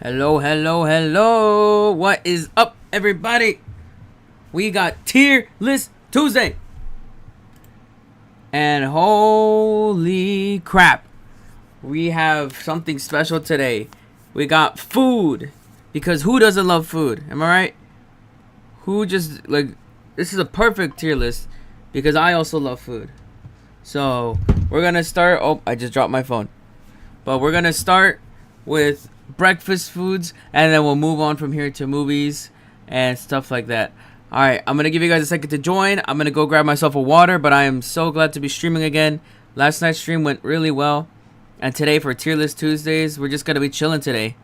Hello, hello, hello. What is up, everybody? We got Tier List Tuesday. And holy crap, we have something special today. We got food. Because who doesn't love food? Am I right? Who just, like, this is a perfect tier list because I also love food. So, we're going to start. Oh, I just dropped my phone. But we're going to start with breakfast foods, and then we'll move on from here to movies and stuff like that. Alright, I'm gonna give you guys a second to join. I'm gonna go grab myself a water, but I am so glad to be streaming again. Last night's stream went really well, and today for Tier List Tuesdays, we're just gonna be chilling today.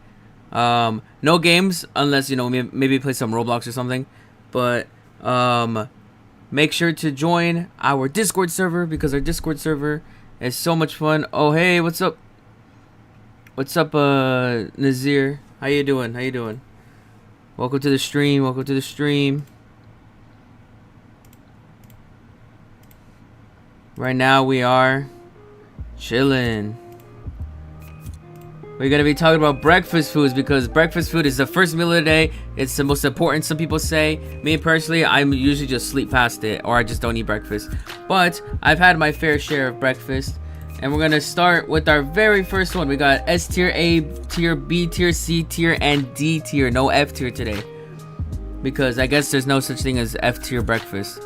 No games unless, you know, maybe play some Roblox or something, but make sure to join our Discord server because our Discord server is so much fun. Oh, hey, what's up? What's up, Nazir? How you doing? How you doing? Welcome to the stream. Welcome to the stream. Right now we are chilling. We're gonna be talking about breakfast foods because breakfast food is the first meal of the day. It's the most important, some people say. Me personally, I usually just sleep past it or I just don't eat breakfast. But I've had my fair share of breakfast. And we're gonna start with our very first one. We got S tier, A tier, B tier, C tier, and D tier. No F tier today, because I guess there's no such thing as F tier breakfast.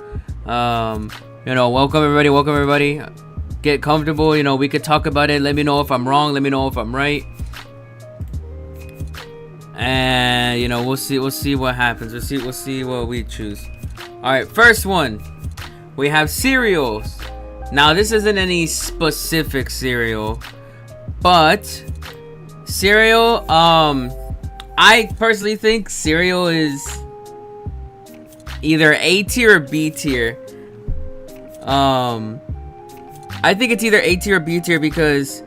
You know, welcome everybody. Welcome everybody. Get comfortable. You know, we could talk about it. Let me know if I'm wrong. Let me know if I'm right. And you know, we'll see. We'll see what happens. We'll see what we choose. All right, first one. We have cereals. Now, this isn't any specific cereal, but cereal, I personally think cereal is either A tier or B tier. I think it's either A tier or B tier because,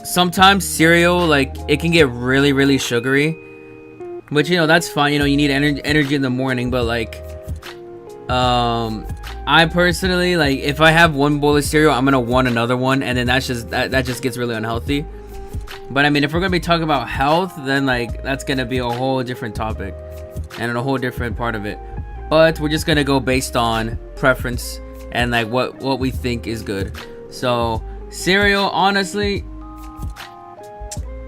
sometimes cereal, like, it can get really, really sugary, which, you know, that's fine. You know, you need energy in the morning, but, like, I personally, like, if I have one bowl of cereal, I'm gonna want another one, and then that just gets really unhealthy. But I mean, if we're gonna be talking about health, then like that's gonna be a whole different topic and a whole different part of it. But we're just gonna go based on preference and like what we think is good. So cereal, honestly,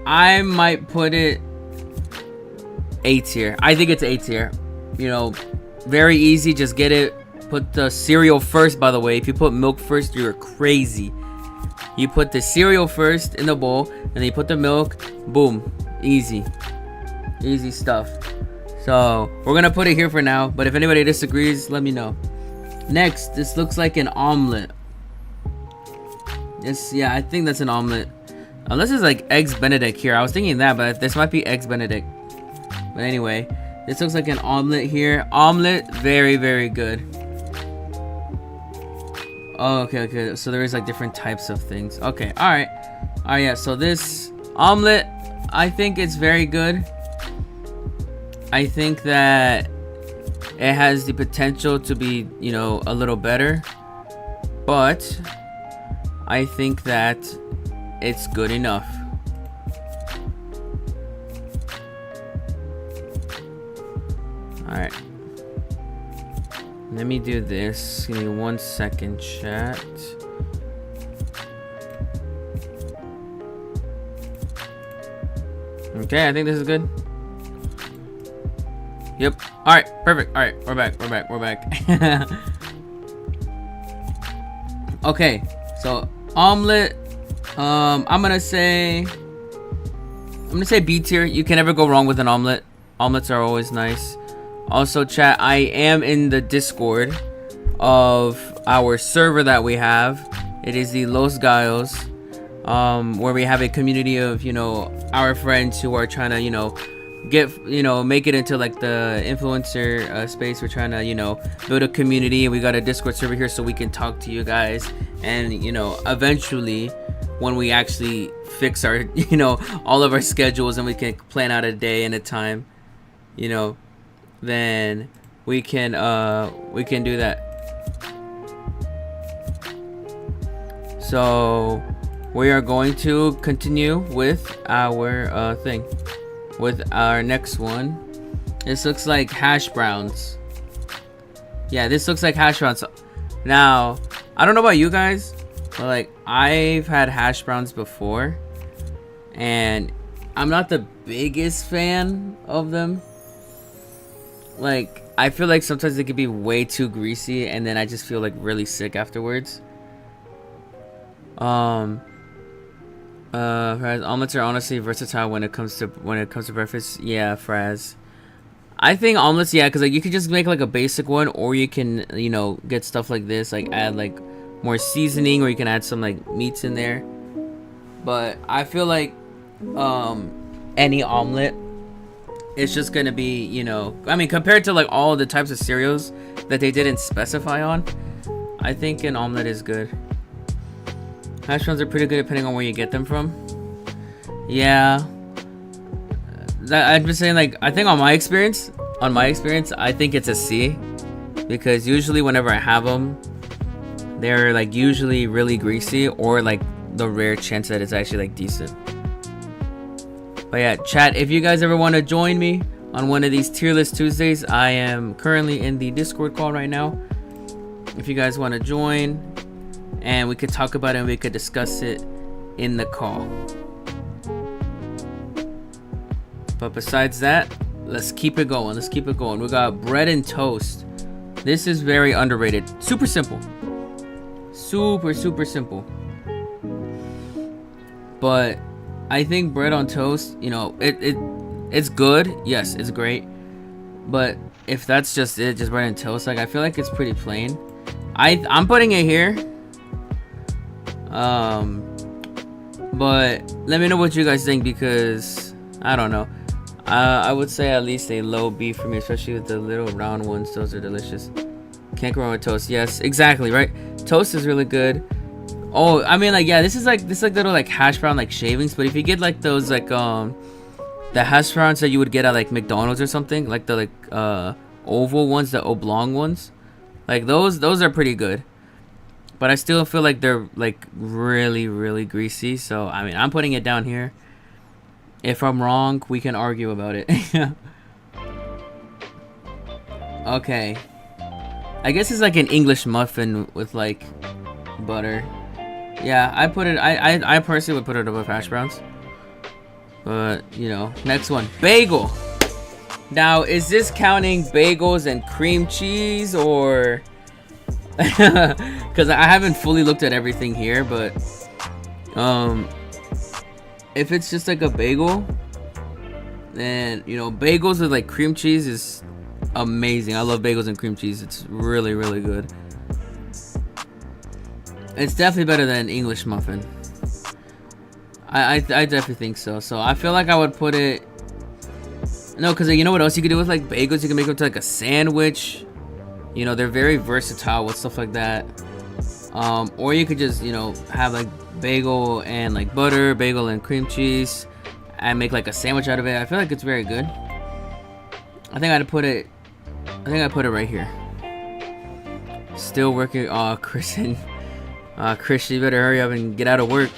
I might put it A tier. I think it's A tier. You know, very easy. Just get it. Put the cereal first, by the way. If you put milk first, you're crazy. You put the cereal first in the bowl, and then you put the milk. Boom. Easy. Easy stuff. So, we're going to put it here for now. But if anybody disagrees, let me know. Next, this looks like an omelet. Yes, yeah, I think that's an omelet. Unless it's like Eggs Benedict here. I was thinking that, but this might be Eggs Benedict. But anyway, this looks like an omelet here. Omelet, very, very good. Oh, okay. So there is like different types of things. Okay, alright. Alright, yeah, so this omelet, I think it's very good. I think that it has the potential to be, you know, a little better. But I think that it's good enough. Alright. Let me do this. Give me 1 second, chat. Okay, I think this is good. Yep. Alright, perfect. Alright, we're back. Okay, so omelet. I'm gonna say B tier. You can never go wrong with an omelet. Omelets are always nice. Also, chat, I am in the Discord of our server that we have. It is the Los Gallos, where we have a community of, you know, our friends who are trying to, you know, make it into like the influencer space. We're trying to, you know, build a community. We got a Discord server here so we can talk to you guys. And, you know, eventually, when we actually fix our, you know, all of our schedules and we can plan out a day and a time, you know, then we can do that. So we are going to continue with our thing, with our next one. This looks like hash browns. Yeah, this looks like hash browns. Now, I don't know about you guys, but like I've had hash browns before, and I'm not the biggest fan of them. Like, I feel like sometimes they could be way too greasy, and then I just feel like really sick afterwards. Fries, omelets are honestly versatile when it comes to breakfast. Yeah, fries. I think omelets, yeah, because like you could just make like a basic one, or you can, you know, get stuff like this, like add like more seasoning, or you can add some like meats in there. But I feel like any omelet, it's just gonna be, you know, I mean, compared to like all the types of cereals that they didn't specify on, I think an omelet is good. Hash browns are pretty good depending on where you get them from. Yeah, I've been saying, like, I think on my experience, I think it's a C, because usually whenever I have them, they're like usually really greasy, or like the rare chance that it's actually like decent. But yeah, chat, if you guys ever want to join me on one of these tier list Tuesdays, I am currently in the Discord call right now. If you guys want to join, and we could talk about it and we could discuss it in the call. But besides that, let's keep it going. We got bread and toast. This is very underrated. Super simple. Super simple. But I think bread on toast, you know, it's good. Yes, it's great. But if that's just it, just bread and toast, like I feel like it's pretty plain. I'm putting it here. But let me know what you guys think, because I don't know. I would say at least a low B for me, especially with the little round ones. Those are delicious. Can't go wrong with toast. Yes, exactly, right? Toast is really good. Oh, I mean, like, yeah, this is like little like hash brown like shavings. But if you get like those like the hash browns that you would get at like McDonald's or something, like the like oval ones, the oblong ones, like those are pretty good. But I still feel like they're like really greasy. So I mean, I'm putting it down here. If I'm wrong, we can argue about it. Okay. I guess it's like an English muffin with like butter. Yeah, I personally would put it above hash browns. But, you know, next one. Bagel. Now, is this counting bagels and cream cheese, or... Because I haven't fully looked at everything here, but... if it's just like a bagel, then, you know, bagels with like cream cheese is amazing. I love bagels and cream cheese. It's really good. It's definitely better than English muffin. I definitely think so. So I feel like I would put it... No, because you know what else you could do with like bagels? You can make them to like a sandwich. You know, they're very versatile with stuff like that. Or you could just, you know, have like bagel and like butter, bagel and cream cheese, and make like a sandwich out of it. I feel like it's very good. I think I'd put it right here. Still working. Oh, Chris, you better hurry up and get out of work.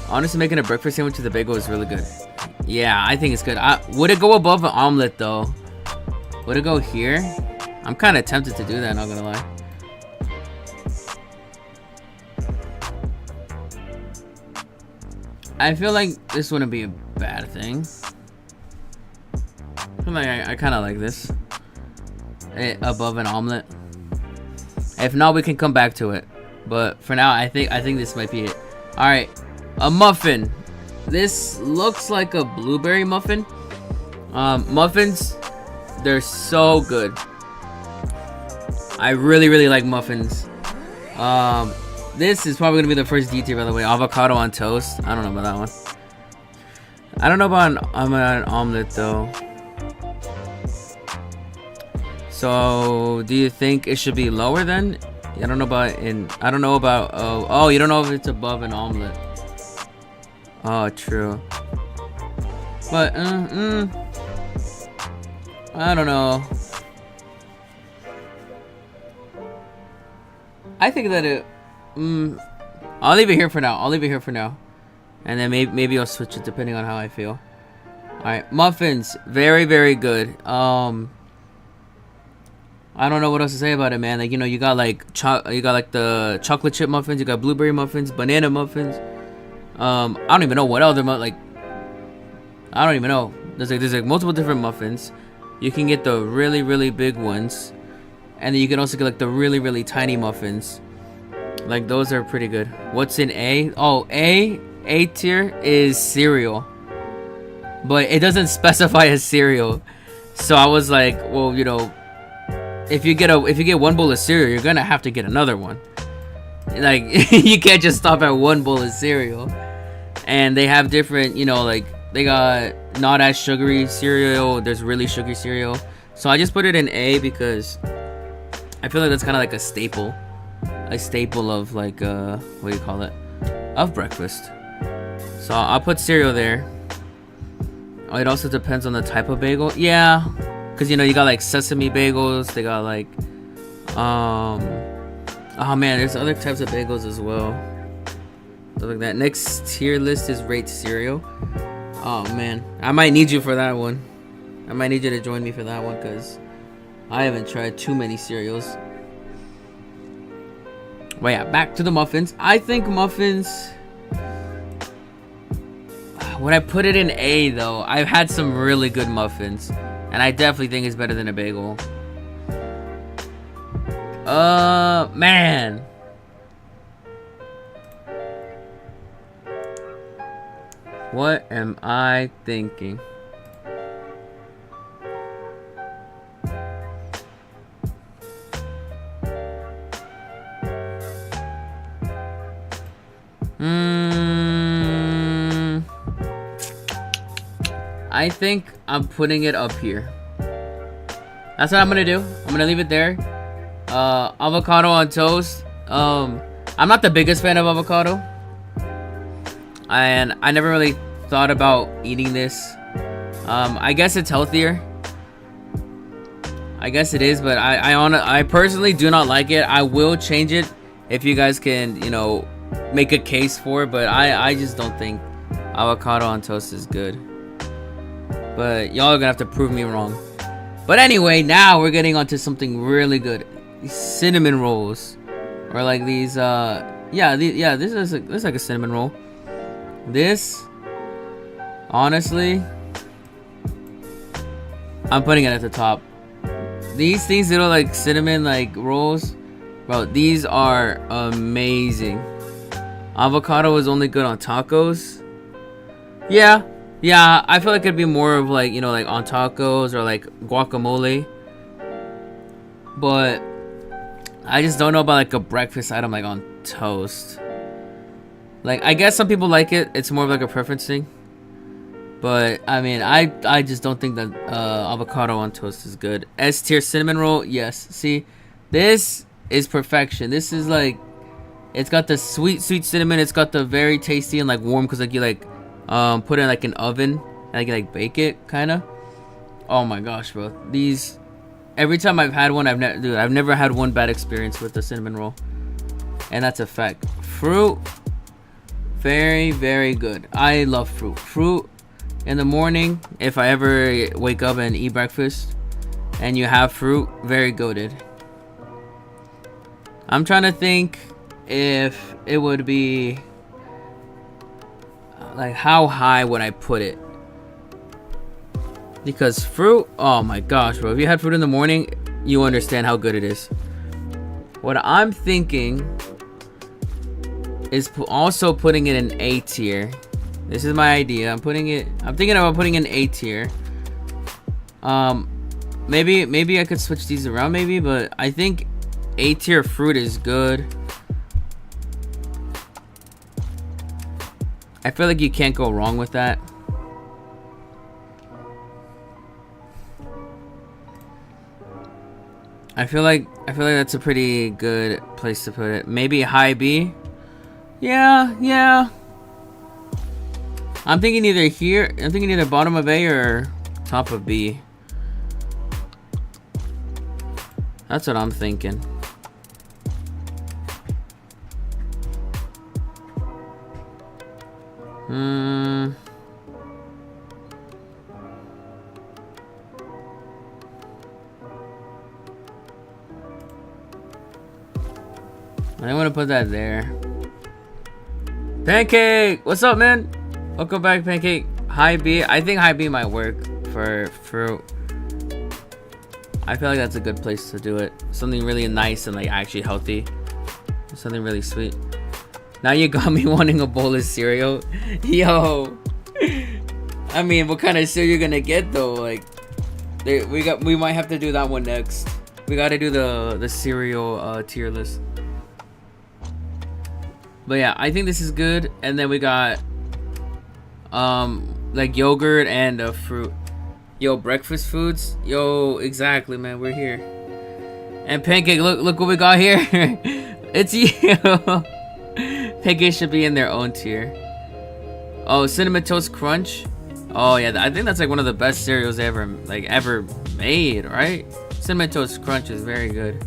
Honestly, making a breakfast sandwich with a bagel is really good. Yeah, I think it's good. Would it go above an omelet though? Would it go here? I'm kind of tempted to do that, not gonna lie. I feel like this wouldn't be a bad thing. I feel like I kind of like this. Above an omelet. If not, we can come back to it. But for now, I think this might be it. Alright. A muffin. This looks like a blueberry muffin. Muffins, they're so good. I really like muffins. This is probably gonna be the first D tier, by the way. Avocado on toast. I don't know about that one. I don't know about an omelet though. So, do you think it should be lower then? I don't know about oh, you don't know if it's above an omelet. Oh, true. But I don't know. I think that I'll leave it here for now. I'll leave it here for now. And then maybe I'll switch it depending on how I feel. Alright, muffins. Very, very good. I don't know what else to say about it, man. Like, you know, you got like the chocolate chip muffins, you got blueberry muffins, banana muffins. I don't even know what other I don't even know. There's like multiple different muffins. You can get the really, really big ones. And then you can also get like the really, really tiny muffins. Like, those are pretty good. What's in A? Oh, A tier is cereal. But it doesn't specify a cereal. So I was like, well, you know, if you get one bowl of cereal, you're gonna have to get another one. Like, you can't just stop at one bowl of cereal. And they have different, you know, like, they got not as sugary cereal, there's really sugary cereal. So I just put it in A because I feel like that's kind of like a staple of like what do you call it, of breakfast. So I'll put cereal there. Oh, it also depends on the type of bagel. Yeah, because you know, you got like sesame bagels, they got like oh man, there's other types of bagels as well. Stuff like that. Next tier list is rate cereal. Oh man, I might need you for that one. I might need you to join me for that one because I haven't tried too many cereals. But yeah, back to the muffins. I think muffins, when I put it in A though, I've had some really good muffins. And I definitely think it's better than a bagel. Man. What am I thinking? I think I'm putting it up here. That's what I'm gonna do. I'm gonna leave it there. Avocado on toast. I'm not the biggest fan of avocado. And I never really thought about eating this. I guess it's healthier. I guess it is, but I personally do not like it. I will change it if you guys can, you know, make a case for it, but I just don't think avocado on toast is good. But y'all are gonna have to prove me wrong. But anyway, now we're getting onto something really good. These cinnamon rolls. Or like these this is like a cinnamon roll. This, honestly, I'm putting it at the top. These things that are like cinnamon like rolls, bro, these are amazing. Avocado is only good on tacos. Yeah, I feel like it'd be more of like, you know, like on tacos or like guacamole. But I just don't know about like a breakfast item like on toast. Like, I guess some people like it. It's more of like a preference thing. But I mean, I just don't think that avocado on toast is good. S tier cinnamon roll, yes. See, this is perfection. This is like, it's got the sweet cinnamon. It's got the very tasty and like warm, because like you like put it in like an oven and like you like bake it kind of. Oh my gosh, bro. These, every time I've had one, I've never had one bad experience with the cinnamon roll. And that's a fact. Fruit, very, very good. I love fruit. Fruit in the morning, if I ever wake up and eat breakfast and you have fruit, very goated. I'm trying to think if it would be like, how high would I put it? Because fruit, oh my gosh, bro, if you had fruit in the morning, you understand how good it is. What I'm thinking is also putting it in A tier. This is my idea. I'm thinking about putting in A tier. Maybe I could switch these around, maybe, but I think A tier fruit is good. I feel like you can't go wrong with that. I feel like that's a pretty good place to put it. Maybe high B. Yeah. I'm thinking either here. I'm thinking either bottom of A or top of B. That's what I'm thinking. Hmm. I want to put that there. Pancake! What's up, man? Welcome back, Pancake. High B. I think high B might work for fruit. I feel like that's a good place to do it. Something really nice and like actually healthy. Something really sweet. Now you got me wanting a bowl of cereal. Yo. I mean, what kind of cereal you gonna get though? Like, we might have to do that one next. We gotta do the cereal tier list. But yeah, I think this is good. And then we got like yogurt and fruit. Yo, breakfast foods. Yo, exactly, man. We're here. And Pancake, look what we got here. It's you. Pancake should be in their own tier. Oh, Cinnamon Toast Crunch. Oh yeah, I think that's like one of the best cereals ever made, right? Cinnamon Toast Crunch is very good.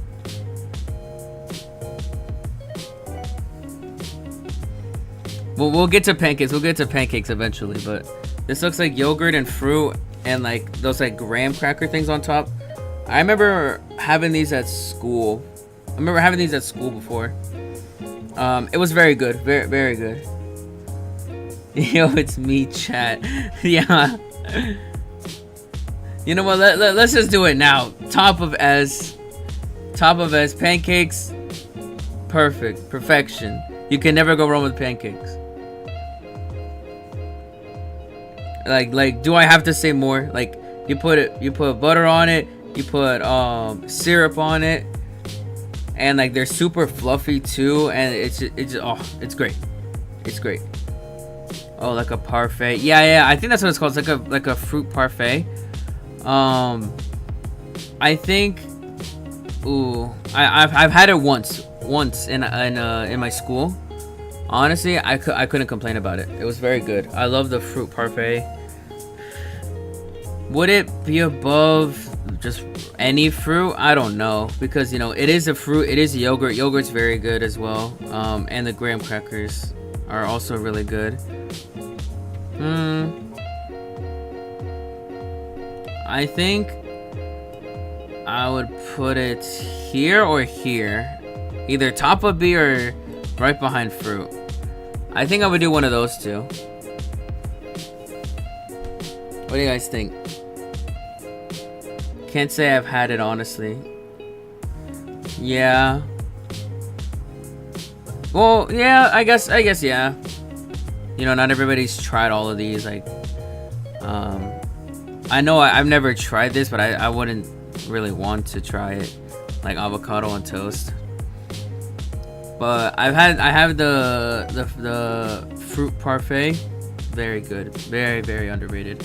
Well, we'll get to pancakes. We'll get to pancakes eventually, but this looks like yogurt and fruit and like those like graham cracker things on top. I remember having these at school. Before. It was very good. Very, very good. Yo, it's me, chat. Yeah. You know what? Let's just do it now. Top of S. Pancakes. Perfect. Perfection. You can never go wrong with pancakes. Like, do I have to say more? Like, you put butter on it, you put syrup on it, and like they're super fluffy too, and it's great. It's great. Oh, like a parfait. Yeah, I think that's what it's called. It's like a fruit parfait. I think. Ooh, I've had it once in my school. Honestly, I couldn't complain about it. It was very good. I love the fruit parfait. Would it be above just any fruit? I don't know, because you know it is a fruit. It is yogurt. Yogurt's very good as well. And the graham crackers are also really good. I think I would put it here or here, either top of B or right behind fruit. I think I would do one of those two. What do you guys think? Can't say I've had it, honestly. Yeah. Well, yeah, I guess, yeah. You know, not everybody's tried all of these. Like, I know I've never tried this, but I wouldn't really want to try it. Like avocado on toast. But I have the fruit parfait. Very good. Very, very underrated.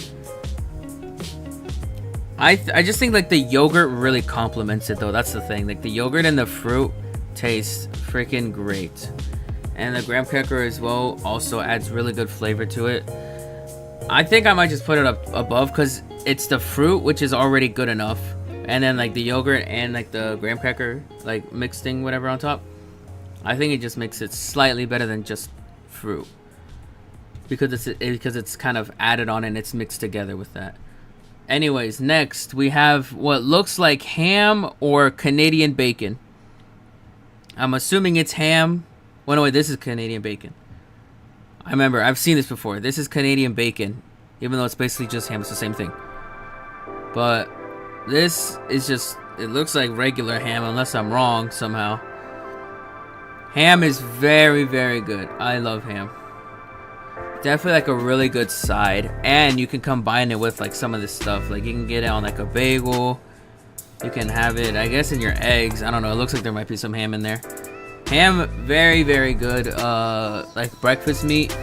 I just think like the yogurt really complements it though. That's the thing. Like the yogurt and the fruit taste freaking great. And the graham cracker as well also adds really good flavor to it. I think I might just put it up above because it's the fruit, which is already good enough. And then like the yogurt and like the graham cracker like mixed thing, whatever on top. I think it just makes it slightly better than just fruit. Because it's kind of added on and it's mixed together with that. Anyways, next we have what looks like ham or Canadian bacon. I'm assuming it's ham. Well, no, wait, this is Canadian bacon. I remember, I've seen this before. This is Canadian bacon. Even though it's basically just ham, it's the same thing. But this is just, it looks like regular ham unless I'm wrong somehow. Ham is very, very good. I love ham. Definitely like a really good side. And you can combine it with like some of this stuff. Like you can get it on like a bagel. You can have it, I guess, in your eggs. I don't know. It looks like there might be some ham in there. Ham, very, very good. Like breakfast meat.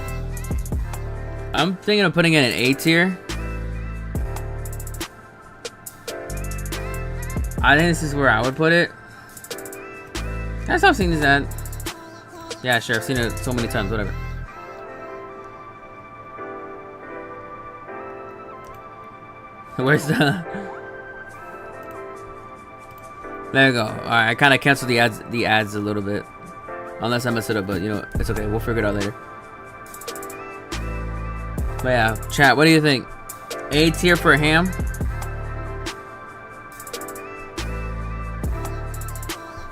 I'm thinking of putting it in A tier. I think this is where I would put it. Can I stop seeing this ad? Yeah, sure. I've seen it so many times. Whatever. Where's the... There you go. Alright, I kind of canceled the ads a little bit. Unless I mess it up, but you know, it's okay. We'll figure it out later. But yeah, chat, what do you think? A tier for ham?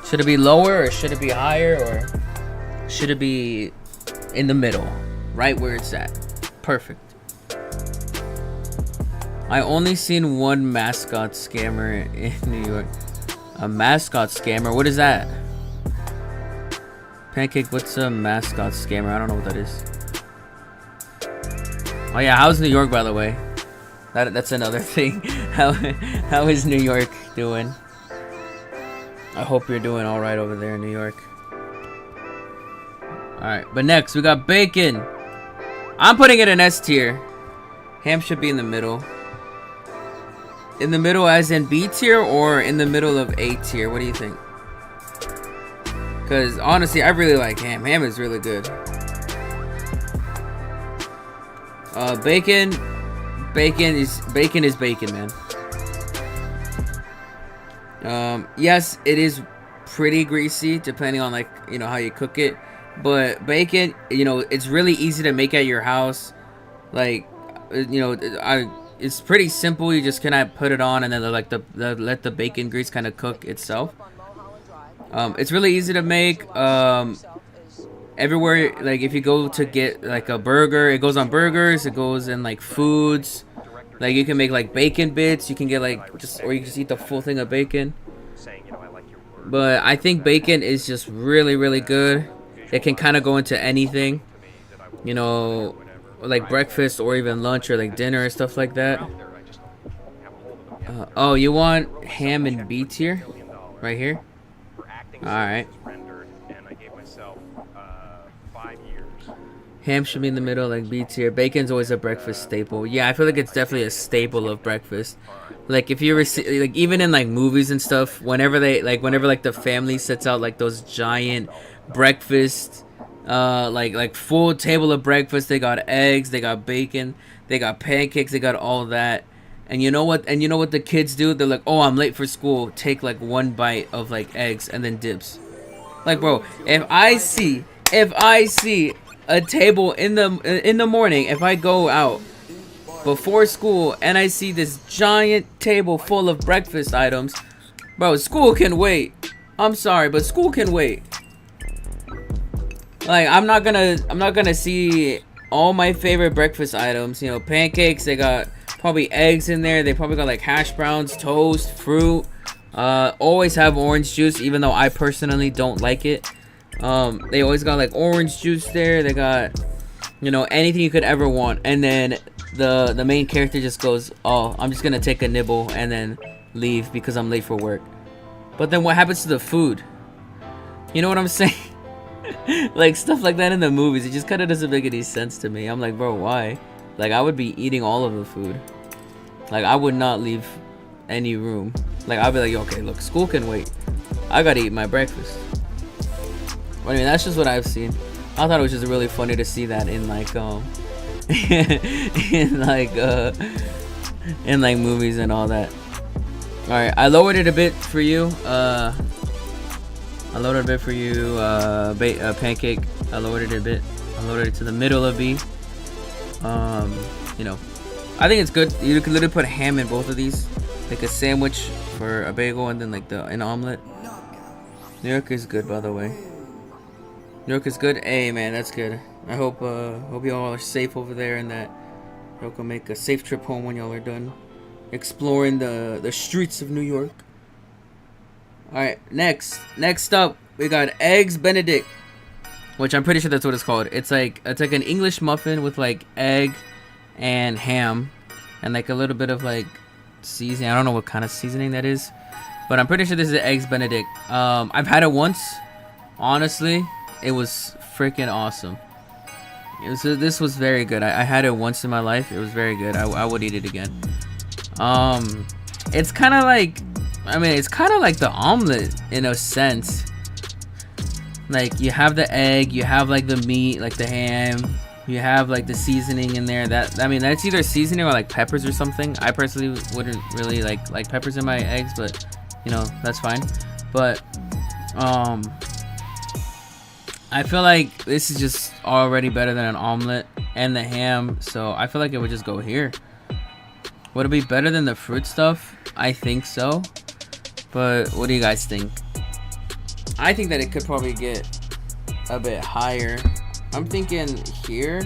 Should it be lower or should it be higher or should it be in the middle? Right where it's at. Perfect. I only seen one mascot scammer in New York. A mascot scammer? What is that? Pancake, what's a mascot scammer? I don't know what that is. Oh yeah, how's New York, by the way? That's another thing. How is New York doing? I hope you're doing all right over there in New York. All right, but next we got bacon. I'm putting it in S tier. Ham should be in the middle. In the middle as in B tier or in the middle of A tier? What do you think? Because honestly, I really like ham. Ham is really good. Bacon is bacon, man. Yes, it is pretty greasy depending on, like, you know, how you cook it. But bacon, you know, it's really easy to make at your house. Like, you know, it's pretty simple. You just kind of put it on and then let the bacon grease kind of cook itself. It's really easy to make. Everywhere, like if you go to get like a burger, it goes on burgers, it goes in like foods. Like you can make like bacon bits, you can get like or you can just eat the full thing of bacon. But I think bacon is just really, really good. It can kind of go into anything, you know, like breakfast or even lunch or like dinner and stuff like that. Oh, you want ham in B tier? Right here? Alright. Ham should be in the middle, like B tier. Bacon's always a breakfast staple. Yeah, I feel like it's definitely a staple of breakfast. Like if you ever see, like even in like movies and stuff, whenever the family sets out like those giant breakfast, like full table of breakfast, they got eggs, they got bacon, they got pancakes, they got all that. And you know what? And you know what the kids do? They're like, "Oh, I'm late for school." Take like one bite of like eggs and then dips. Like, bro, if I see a table in the morning, if I go out before school and I see this giant table full of breakfast items, bro, school can wait. I'm sorry, but school can wait. Like, I'm not gonna see all my favorite breakfast items. You know, pancakes, they got probably eggs in there. They probably got like hash browns, toast, fruit. Always have orange juice, even though I personally don't like it. They always got like orange juice there. They got, you know, anything you could ever want. And then the main character just goes, "Oh, I'm just gonna take a nibble and then leave because I'm late for work." But then what happens to the food? You know what I'm saying? Like stuff like that in the movies, it just kind of doesn't make any sense to me. I'm like, bro, why? Like, I would be eating all of the food. Like, I would not leave any room. Like, I'd be like, okay, look, school can wait. I gotta eat my breakfast. I mean, that's just what I've seen. I thought it was just really funny to see that in like in like movies and all that. All right, I lowered it a bit for you. Pancake. I lowered it a bit. I lowered it to the middle of B. You know, I think it's good. You could literally put ham in both of these, like a sandwich for a bagel and then like an omelet. New York is good, by the way. New York is good. Hey man, that's good. I hope you all are safe over there and that y'all can make a safe trip home when y'all are done exploring the streets of New York. All right, next up we got eggs Benedict, which I'm pretty sure that's what it's called. It's like an English muffin with like egg and ham and like a little bit of like seasoning. I don't know what kind of seasoning that is, but I'm pretty sure this is eggs Benedict. I've had it once. Honestly, it was freaking awesome. This was very good. I had it once in my life. It was very good. I would eat it again. It's kind of like, it's kind of like the omelet in a sense. Like, you have the egg, you have like the meat, like the ham, you have like the seasoning in there. That's either seasoning or like peppers or something. I personally wouldn't really like peppers in my eggs, but you know, that's fine. But I feel like this is just already better than an omelet. and the ham, so I feel like it would just go here. Would it be better than the fruit stuff? I think so. But what do you guys think? I think that it could probably get a bit higher. I'm thinking here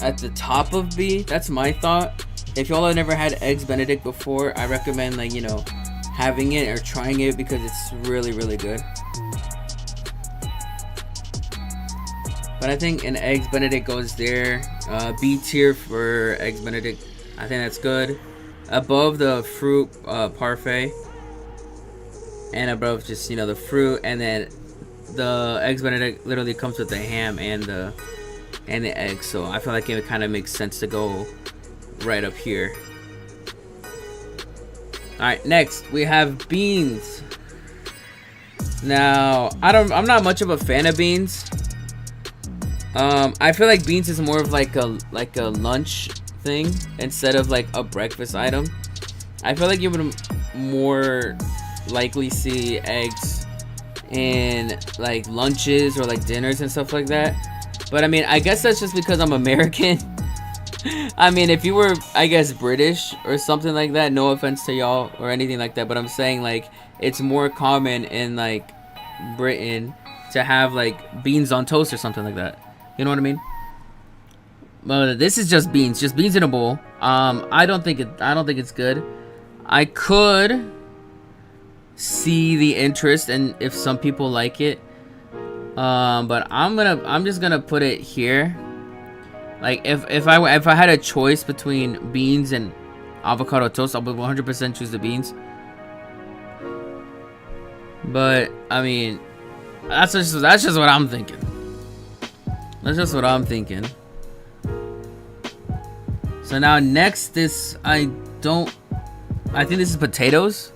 at the top of B. That's my thought. If y'all have never had Eggs Benedict before, I recommend, like, you know, having it or trying it because it's really, really good. But I think an Eggs Benedict goes there. B tier for Eggs Benedict. I think that's good. Above the fruit parfait. And above just, you know, the fruit. And then the Eggs Benedict literally comes with the ham and the eggs. So I feel like it kind of makes sense to go right up here. Alright, next we have beans. Now, I'm not much of a fan of beans. I feel like beans is more of like a lunch thing instead of like a breakfast item. I feel like you would more likely see eggs in like lunches or like dinners and stuff like that. But I mean, I guess that's just because I'm American. I mean, if you were, I guess, British or something like that, no offense to y'all or anything like that, but I'm saying like it's more common in like Britain to have like beans on toast or something like that. You know what I mean? Well, this is just beans in a bowl. I don't think it's good. I could see the interest and if some people like it. But I'm just gonna put it here. Like if I had a choice between beans and avocado toast, I would 100% choose the beans. But I mean, that's just what I'm thinking. That's just what I'm thinking. So now next, I think this is potatoes.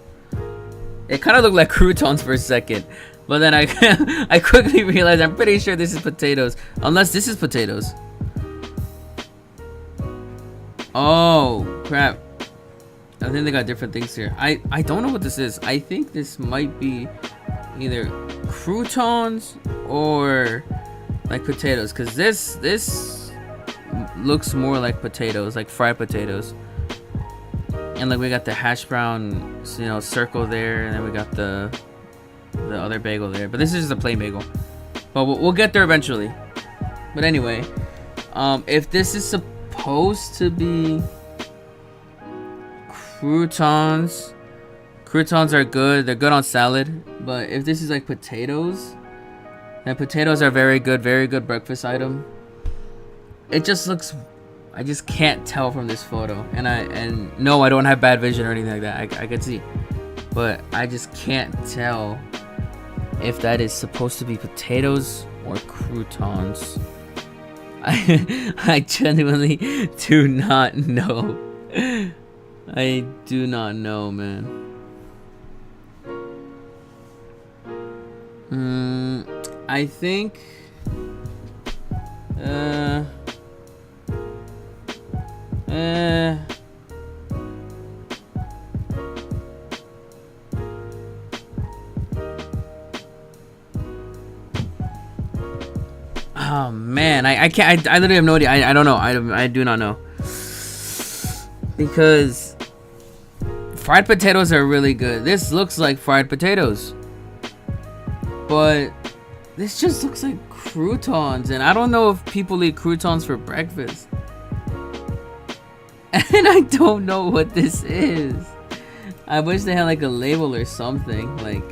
It kind of looked like croutons for a second, but then I quickly realized I'm pretty sure this is potatoes, unless this is potatoes. Oh crap! I think they got different things here. I don't know what this is. I think this might be either croutons or like potatoes, because this looks more like potatoes, like fried potatoes. And like we got the hash brown, you know, circle there, and then we got the other bagel there. But this is just a plain bagel. But we'll get there eventually. But anyway, if this is supposed to be croutons are good. They're good on salad. But if this is like potatoes, then potatoes are very good breakfast item. It just looks, I just can't tell from this photo, and no, I don't have bad vision or anything like that. I can see, but I just can't tell if that is supposed to be potatoes or croutons. I genuinely do not know. I do not know, man. I think oh man, I can't. I literally have no idea. I don't know. I do not know, because fried potatoes are really good. This looks like fried potatoes, but this just looks like croutons, and I don't know if people eat croutons for breakfast. And I don't know what this is. I wish they had like a label or something, like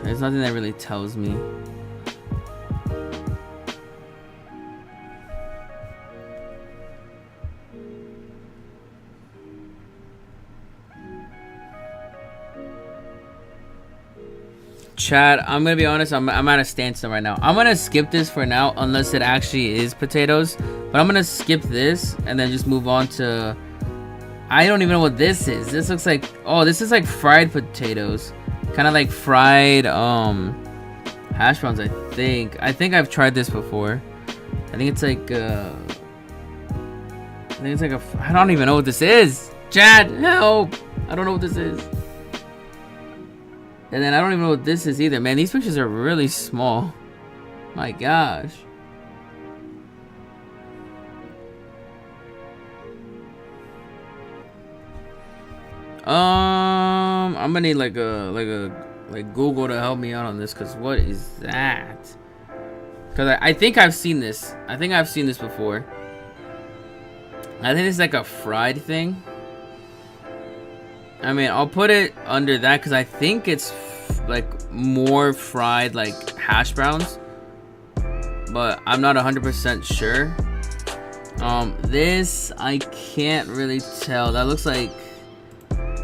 there's nothing that really tells me. Chat, I'm gonna be honest, I'm at a standstill right now. I'm gonna skip this for now unless it actually is potatoes, but I'm gonna skip this and then just move on to, I don't even know what this is. This looks like, oh, this is like fried potatoes, kind of like fried hash browns. I think I've tried this before. I think it's like I don't even know what this is. Chat, help! I don't know what this is. And then I don't even know what this is either. Man, these pictures are really small. My gosh. I'm gonna need like Google to help me out on this, cause what is that? Cause I think I've seen this. I think I've seen this before. I think it's like a fried thing. I mean, I'll put it under that because I think it's like more fried, like hash browns. But I'm not 100% sure. This I can't really tell. That looks like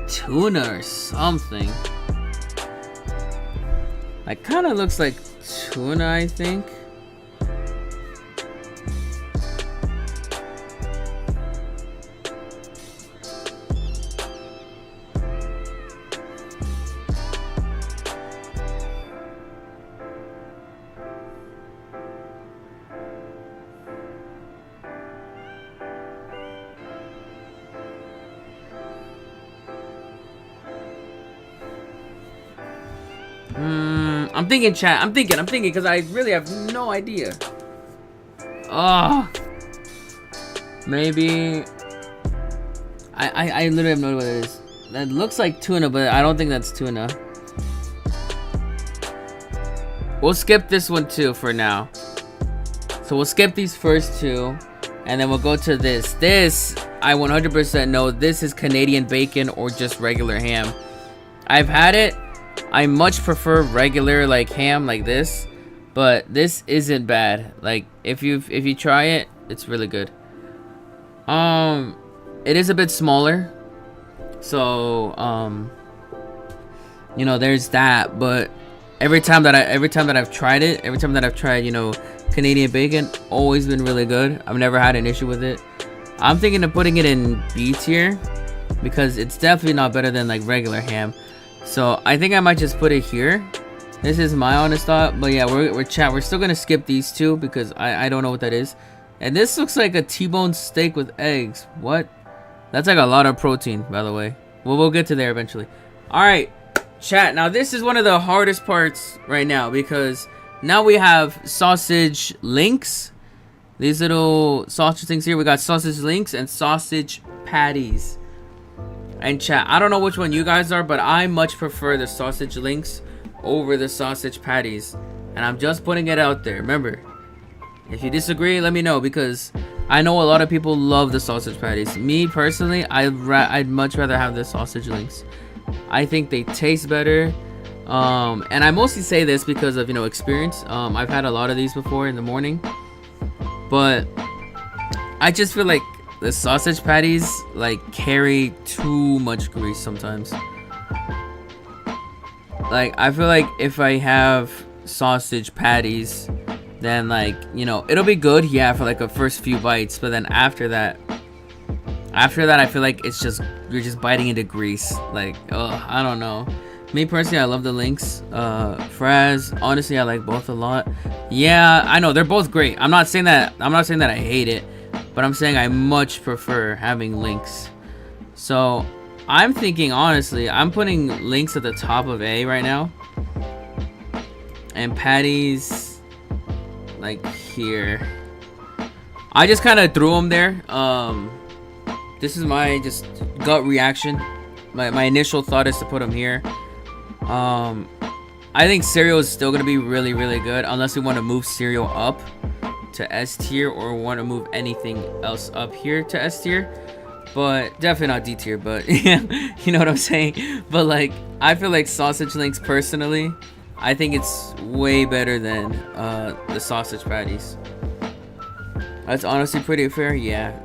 tuna or something. That kind of looks like tuna, I think. I'm thinking, chat. I'm thinking, because I really have no idea. Oh, maybe. I literally have no idea what it is. That looks like tuna, but I don't think that's tuna. We'll skip this one too for now. So we'll skip these first two, and then we'll go to this. This, I 100% know this is Canadian bacon or just regular ham. I've had it. I much prefer regular like ham like this, but this isn't bad. Like if you try it, it's really good. It is a bit smaller, so you know, there's that. But every time that I've tried it, you know, Canadian bacon, always been really good. I've never had an issue with it. I'm thinking of putting it in B tier because it's definitely not better than like regular ham. So I think I might just put it here. This is my honest thought, but yeah, we're still gonna skip these two because I don't know what that is. And this looks like a T-bone steak with eggs. What? That's like a lot of protein, by the way. Well, we'll get to there eventually. All right, chat. Now this is one of the hardest parts right now because now we have sausage links. These little sausage things here. We got sausage links and sausage patties. And chat, I don't know which one you guys are, but I much prefer the sausage links over the sausage patties. And I'm just putting it out there. Remember, if you disagree, let me know, because I know a lot of people love the sausage patties. Me personally, I'd much rather have the sausage links. I think they taste better. And I mostly say this because of, you know, experience. I've had a lot of these before in the morning, but I just feel like the sausage patties like carry too much grease sometimes. Like I feel like if I have sausage patties, then like, you know, it'll be good, yeah, for like the first few bites, but then after that I feel like it's just, you're just biting into grease. Like, oh, I don't know. Me personally, I love the links. Fries, honestly, I like both a lot. Yeah, I know they're both great. I'm not saying that I hate it, but I'm saying I much prefer having links. So I'm thinking, honestly, I'm putting links at the top of A right now, and patties like here. I just kind of threw them there. This is my just gut reaction. My initial thought is to put them here. I think cereal is still gonna be really, really good unless we want to move cereal up to S tier or want to move anything else up here to S tier, but definitely not D tier. But yeah, you know what I'm saying. But like, I feel like sausage links personally, I think it's way better than the sausage patties. That's honestly pretty fair. Yeah,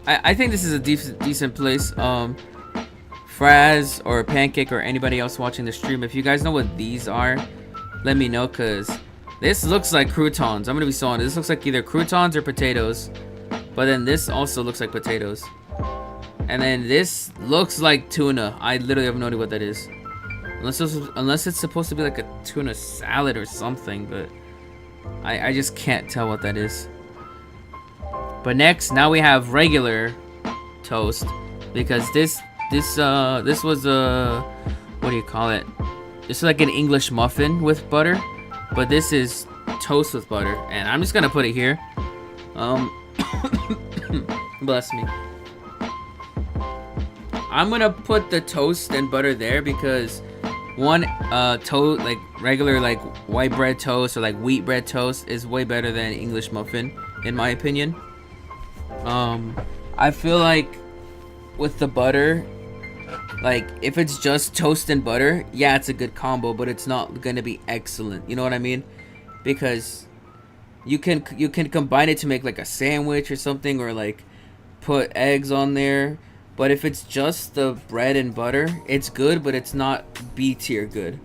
I think this is a decent place. Fraz or Pancake or anybody else watching the stream, if you guys know what these are, let me know, because this looks like croutons. I'm gonna be so honest. This looks like either croutons or potatoes, but then this also looks like potatoes, and then this looks like tuna. I literally have no idea what that is, unless it's supposed to be like a tuna salad or something, but I just can't tell what that is. But next, now we have regular toast, because this was what do you call it? It's like an English muffin with butter, but this is toast with butter, and I'm just gonna put it here. Bless me. I'm gonna put the toast and butter there because one toast, like regular like white bread toast or like wheat bread toast, is way better than English muffin in my opinion. I feel like with the butter, like if it's just toast and butter, yeah, it's a good combo, but it's not gonna be excellent. You know what I mean? Because you can combine it to make like a sandwich or something, or like put eggs on there. But if it's just the bread and butter, it's good, but it's not B tier good.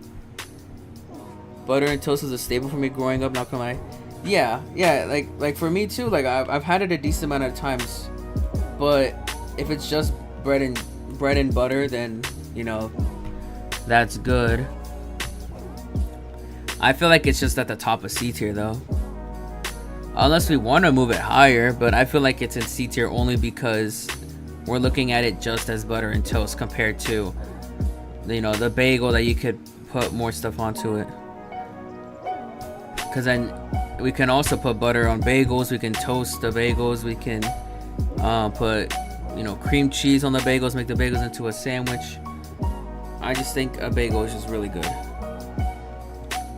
Butter and toast was a staple for me growing up, not gonna lie. Yeah, like for me too. Like I've had it a decent amount of times, but if it's just bread and butter, then you know that's good. I feel like it's just at the top of C tier though, unless we want to move it higher. But I feel like it's in C tier only because we're looking at it just as butter and toast compared to, you know, the bagel that you could put more stuff onto it. Because then we can also put butter on bagels. We can toast the bagels. We can put, you know, cream cheese on the bagels, make the bagels into a sandwich. I just think a bagel is just really good.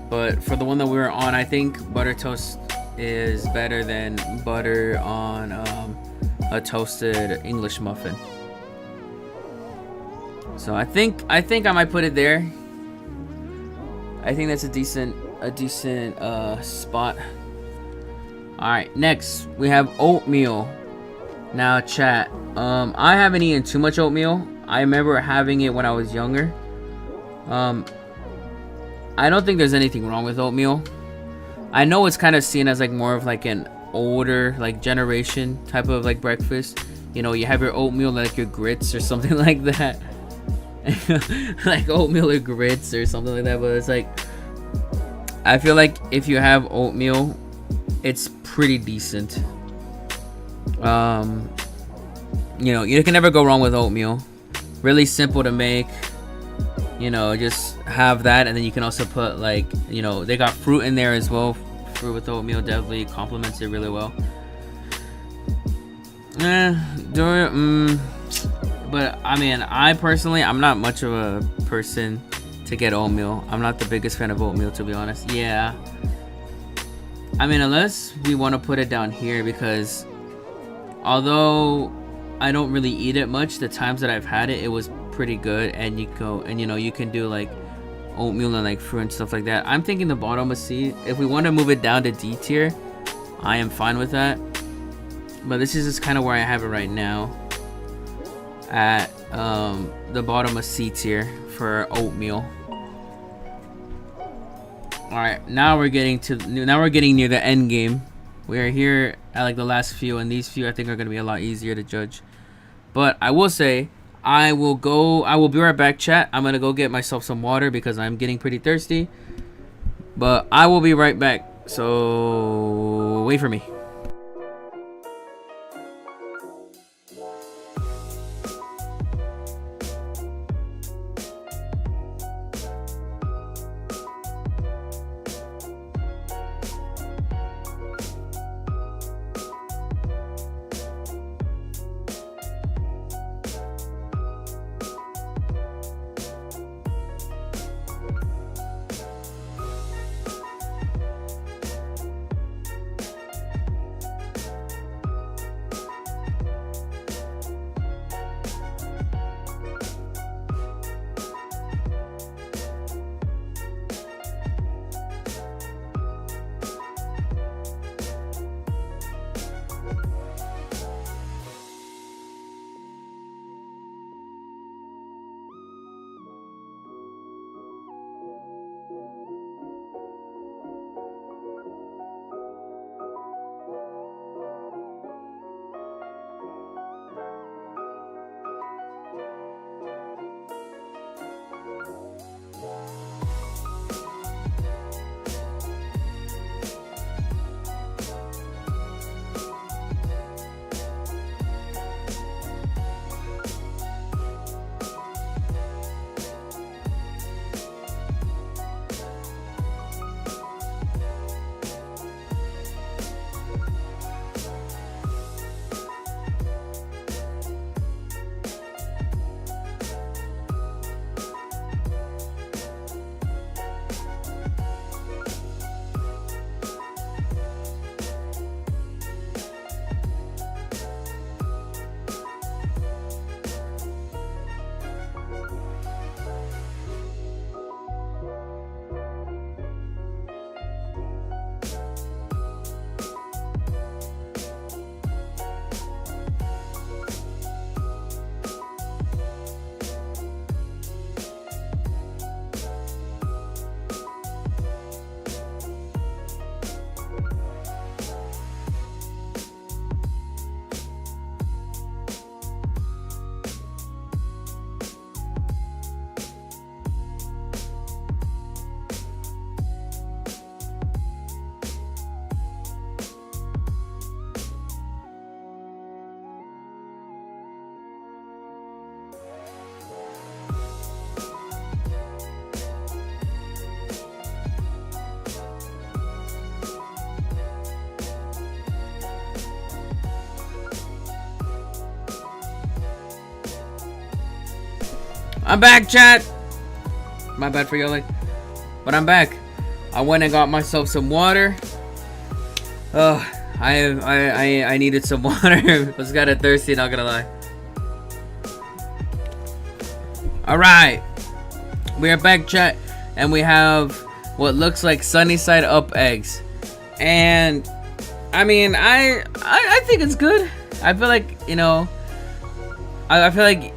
But for the one that we were on, I think butter toast is better than butter on a toasted English muffin. So I think I might put it there. I think that's a decent spot. All right, next we have oatmeal. Now chat, I haven't eaten too much oatmeal. I remember having it when I was younger. I don't think there's anything wrong with oatmeal. I know it's kind of seen as like more of like an older like generation type of like breakfast. You know, you have your oatmeal like your grits or something like that. Like oatmeal or grits or something like that. But it's like, I feel like if you have oatmeal, it's pretty decent. You know, you can never go wrong with oatmeal. Really simple to make. You know, just have that, and then you can also put like, you know, they got fruit in there as well. Fruit with oatmeal definitely complements it really well. But I mean, I personally, I'm not much of a person to get oatmeal. I'm not the biggest fan of oatmeal, to be honest. Yeah, I mean, unless we want to put it down here, because although I don't really eat it much, the times that I've had it, it was pretty good. And you go, and you know, you can do like oatmeal and like fruit and stuff like that. I'm thinking the bottom of C. If we want to move it down to D tier, I am fine with that. But this is just kind of where I have it right now, at the bottom of C tier for oatmeal. All right, now we're getting near the end game. We are here at like the last few, and these few I think are gonna be a lot easier to judge. But I will say, I will be right back, chat. I'm gonna go get myself some water because I'm getting pretty thirsty. But I will be right back, so wait for me. I'm back, chat. My bad for yelling, but I'm back. I went and got myself some water. I needed some water. Was kind of thirsty, not gonna lie. All right, we are back, chat, and we have what looks like sunny side up eggs. And I mean, I think it's good. I feel like, you know, I feel like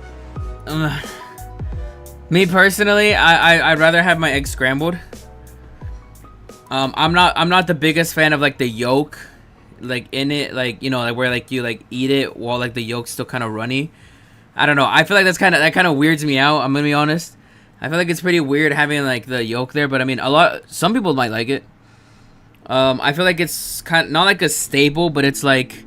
me personally, I'd rather have my eggs scrambled. I'm not the biggest fan of like the yolk, like in it, like, you know, like where like you like eat it while like the yolk's still kind of runny. I don't know. I feel like that kind of weirds me out. I'm gonna be honest. I feel like it's pretty weird having like the yolk there, but I mean, some people might like it. I feel like it's kind of not like a staple, but it's like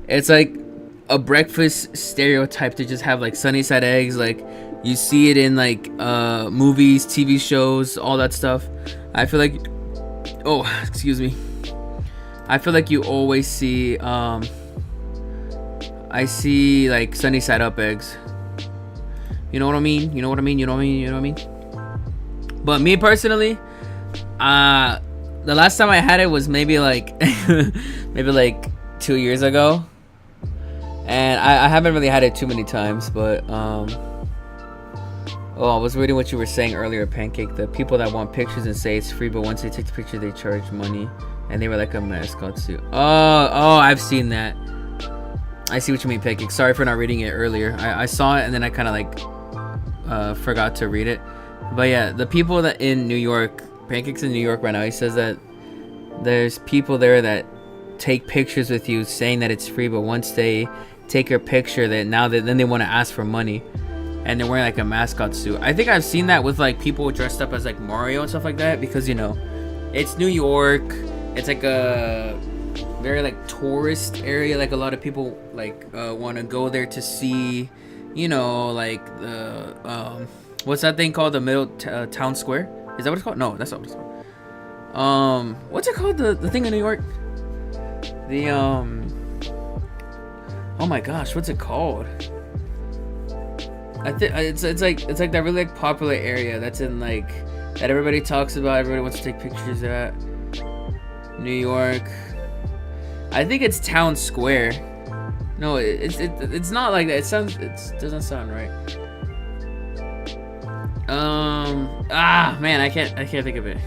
a breakfast stereotype to just have like sunny side eggs. Like you see it in like movies, TV shows, all that stuff. I feel like, oh, excuse me. I feel like you always see I see like sunny side up eggs. You know what I mean? You know what I mean? You know what I mean? You know what I mean? But me personally, the last time I had it was maybe like 2 years ago, and I haven't really had it too many times. But oh, I was reading what you were saying earlier, Pancake. The people that want pictures and say it's free, but once they take the picture, they charge money, and they were like a mascot suit. Oh, I've seen that. I see what you mean, Pancake. Sorry for not reading it earlier. I saw it and then I kind of like forgot to read it. But yeah, the people that in New York. Pancake's in New York right now. He says that there's people there that take pictures with you saying that it's free, but once they take your picture, then they want to ask for money, and they're wearing like a mascot suit. I think I've seen that with like people dressed up as like Mario and stuff like that, because you know, it's New York. It's like a very like tourist area. Like a lot of people like want to go there to see, you know, like the what's that thing called, the middle town square? Is that what it's called? No, that's not what it's called. What's it called? The thing in New York? The oh my gosh, what's it called? I think it's like that really like popular area that's in like that everybody talks about. Everybody wants to take pictures at New York. I think it's Town Square. No, it's not like that. It doesn't sound right. Man, I can't think of it.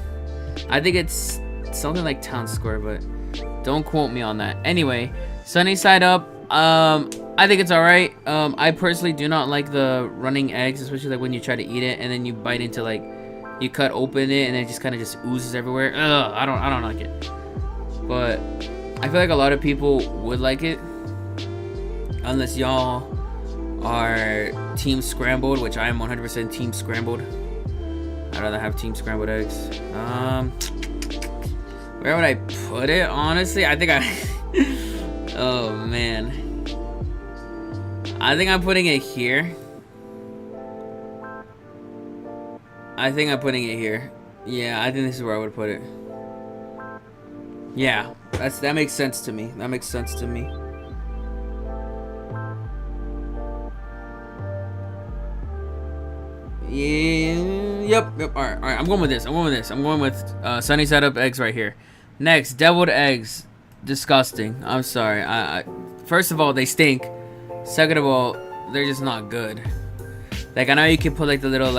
I think it's something like Town Square, but don't quote me on that. Anyway, sunny side up. I think it's alright. I personally do not like the running eggs, especially like when you try to eat it and then you bite into like, you cut open it and it just kind of just oozes everywhere. I don't like it. But I feel like a lot of people would like it, unless y'all are team scrambled, which I am 100% team scrambled. I'd rather have team scrambled eggs. Where would I put it? Honestly, I think oh man, I think I'm putting it here. Yeah, I think this is where I would put it. Yeah, that makes sense to me. Yeah, yep. All right. I'm going with this. I'm going with sunny side up eggs right here. Next, deviled eggs. Disgusting. I'm sorry. I first of all, they stink. Second of all, they're just not good. Like, I know you can put like the little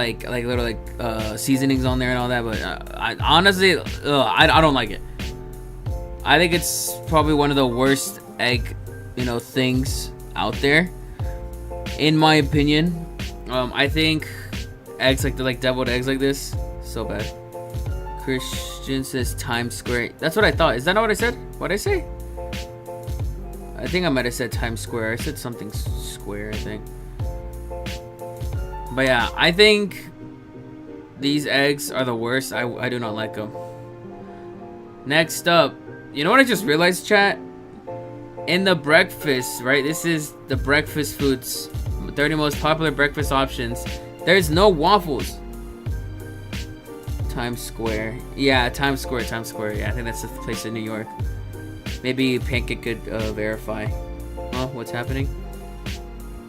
seasonings on there and all that, but I honestly, I don't like it. I think it's probably one of the worst egg, things out there, in my opinion. I think eggs like deviled eggs like this, so bad. Christian says Times Square. That's what I thought. Is that not what I said? What did I say? I think I might have said Times Square. I said something square, I think. But yeah, I think these eggs are the worst. I do not like them. Next up, you know what I just realized, chat? In the breakfast, right? This is the breakfast foods, 30 most popular breakfast options. There's no waffles. Times Square. Yeah, Times Square. Yeah, I think that's the place in New York. Maybe Pancake could verify. Huh? What's happening?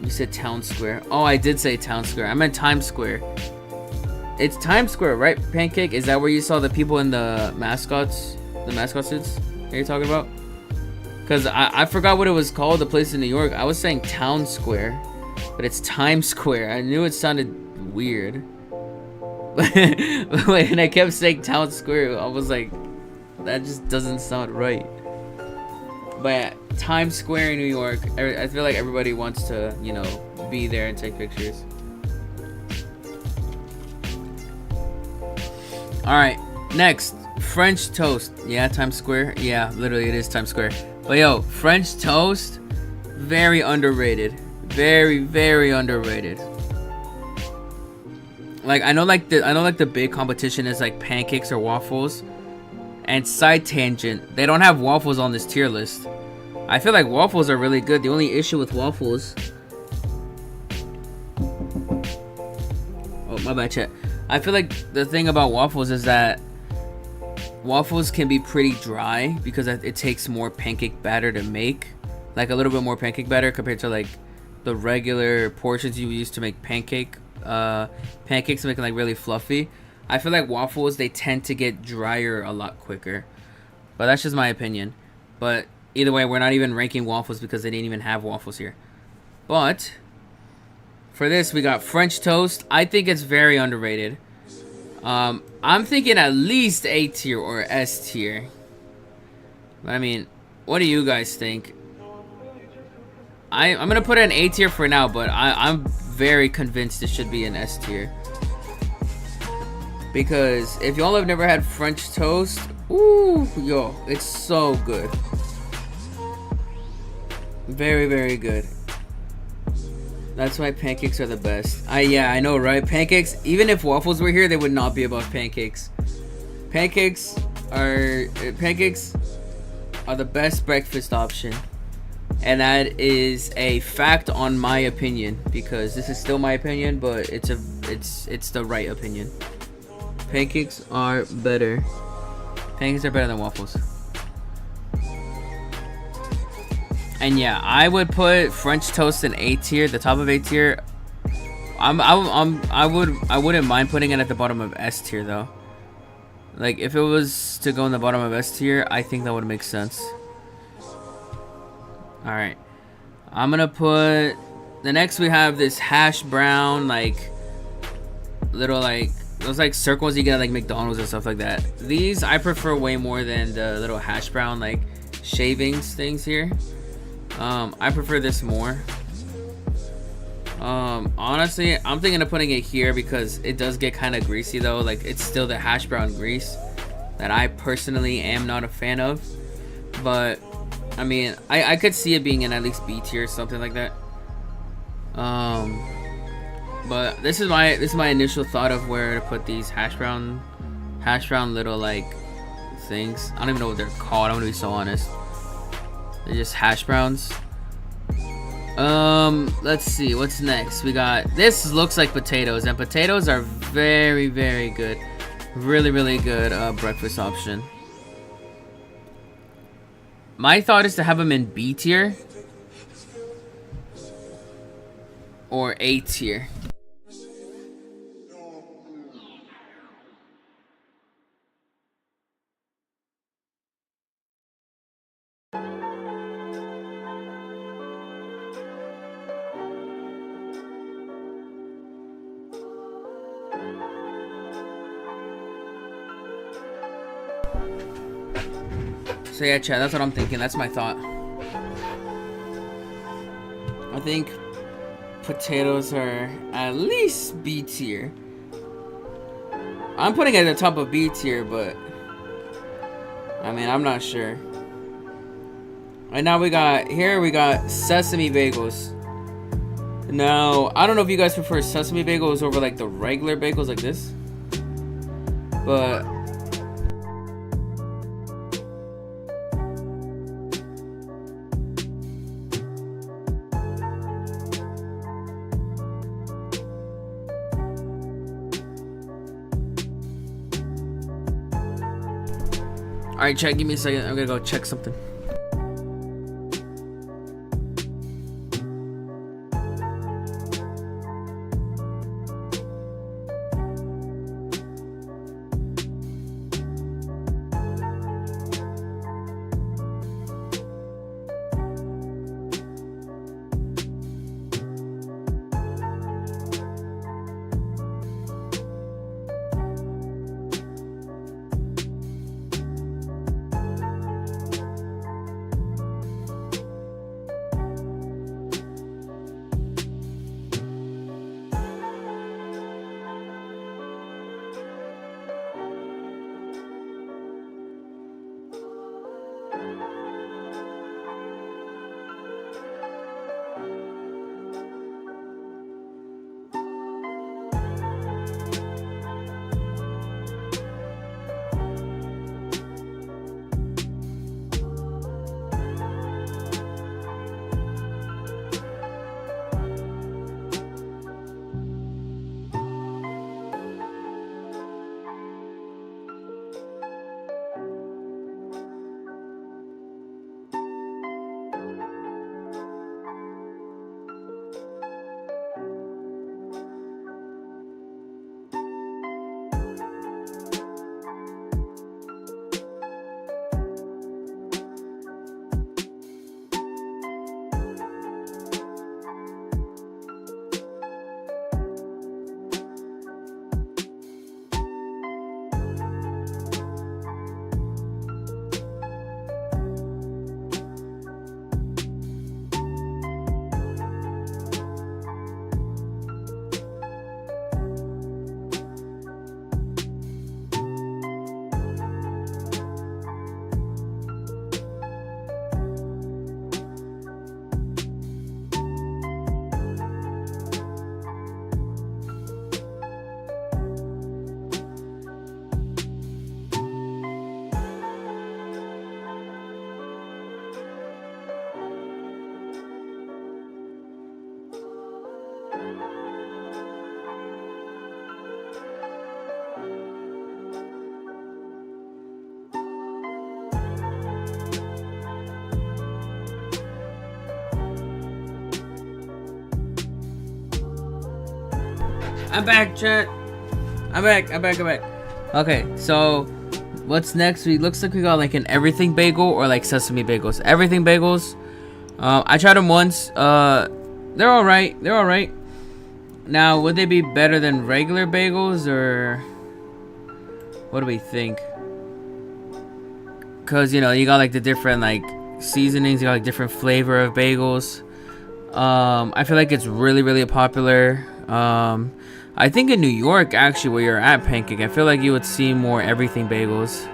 You said Town Square. Oh, I did say Town Square. I meant Times Square. It's Times Square, right, Pancake? Is that where you saw the people in the mascot suits that you're talking about? Because I forgot what it was called, the place in New York. I was saying Town Square, but it's Times Square. I knew it sounded weird. When I kept saying Town Square, I was like, that just doesn't sound right. But Times Square in New York, I feel like everybody wants to, you know, be there and take pictures. Alright, next, French toast. Yeah, Times Square. Yeah, literally it is Times Square. But yo, French toast, very underrated. Very, very underrated. Like I know like the big competition is like pancakes or waffles. And side tangent, they don't have waffles on this tier list. I feel like waffles are really good. The only issue with waffles... Oh, my bad, chat. I feel like the thing about waffles is that waffles can be pretty dry because it takes more pancake batter to make. Like a little bit more pancake batter compared to like the regular portions you use to make pancakes to make it like really fluffy. I feel like waffles, they tend to get drier a lot quicker. But that's just my opinion. But either way, we're not even ranking waffles because they didn't even have waffles here. But for this, we got French toast. I think it's very underrated. I'm thinking at least A tier or S tier. I mean, what do you guys think? I'm going to put it in A tier for now, but I'm very convinced it should be an S tier. Because if y'all have never had French toast, ooh, yo, it's so good. Very, very good. That's why pancakes are the best. Yeah, I know, right? Pancakes, even if waffles were here, they would not be above pancakes. Pancakes are the best breakfast option. And that is a fact on my opinion, because this is still my opinion, but it's the right opinion. Pancakes are better. Pancakes are better than waffles. And yeah, I would put French toast in A tier, the top of A tier. I wouldn't mind putting it at the bottom of S tier though. Like if it was to go in the bottom of S tier, I think that would make sense. All right, I'm gonna put the next. We have this hash brown, like little like those like circles you get at like McDonald's and stuff like that. These I prefer way more than the little hash brown like shavings things here. I prefer this more. Honestly, I'm thinking of putting it here because it does get kind of greasy though. Like it's still the hash brown grease that I personally am not a fan of. But I mean, I could see it being in at least B tier or something like that. But this is my initial thought of where to put these hash brown little like things. I don't even know what they're called. I'm gonna be so honest. They're just hash browns. Let's see what's next. We got this. Looks like potatoes, and potatoes are very, very good. Really, really good breakfast option. My thought is to have them in B tier or A tier. So yeah, chat, that's what I'm thinking. That's my thought. I think potatoes are at least B tier. I'm putting it at the top of B tier, but I mean, I'm not sure. And now we got sesame bagels. Now, I don't know if you guys prefer sesame bagels over like the regular bagels like this, but alright, chat, give me a second. I'm gonna go check something. I'm back, chat. I'm back. Okay, so what's next? Looks like we got like an everything bagel or like sesame bagels. Everything bagels. I tried them once. They're all right. Now, would they be better than regular bagels, or what do we think? Cause you got like the different like seasonings. You got like different flavor of bagels. I feel like it's really popular. I think in New York, actually, where you're at, Pancake, I feel like you would see more everything bagels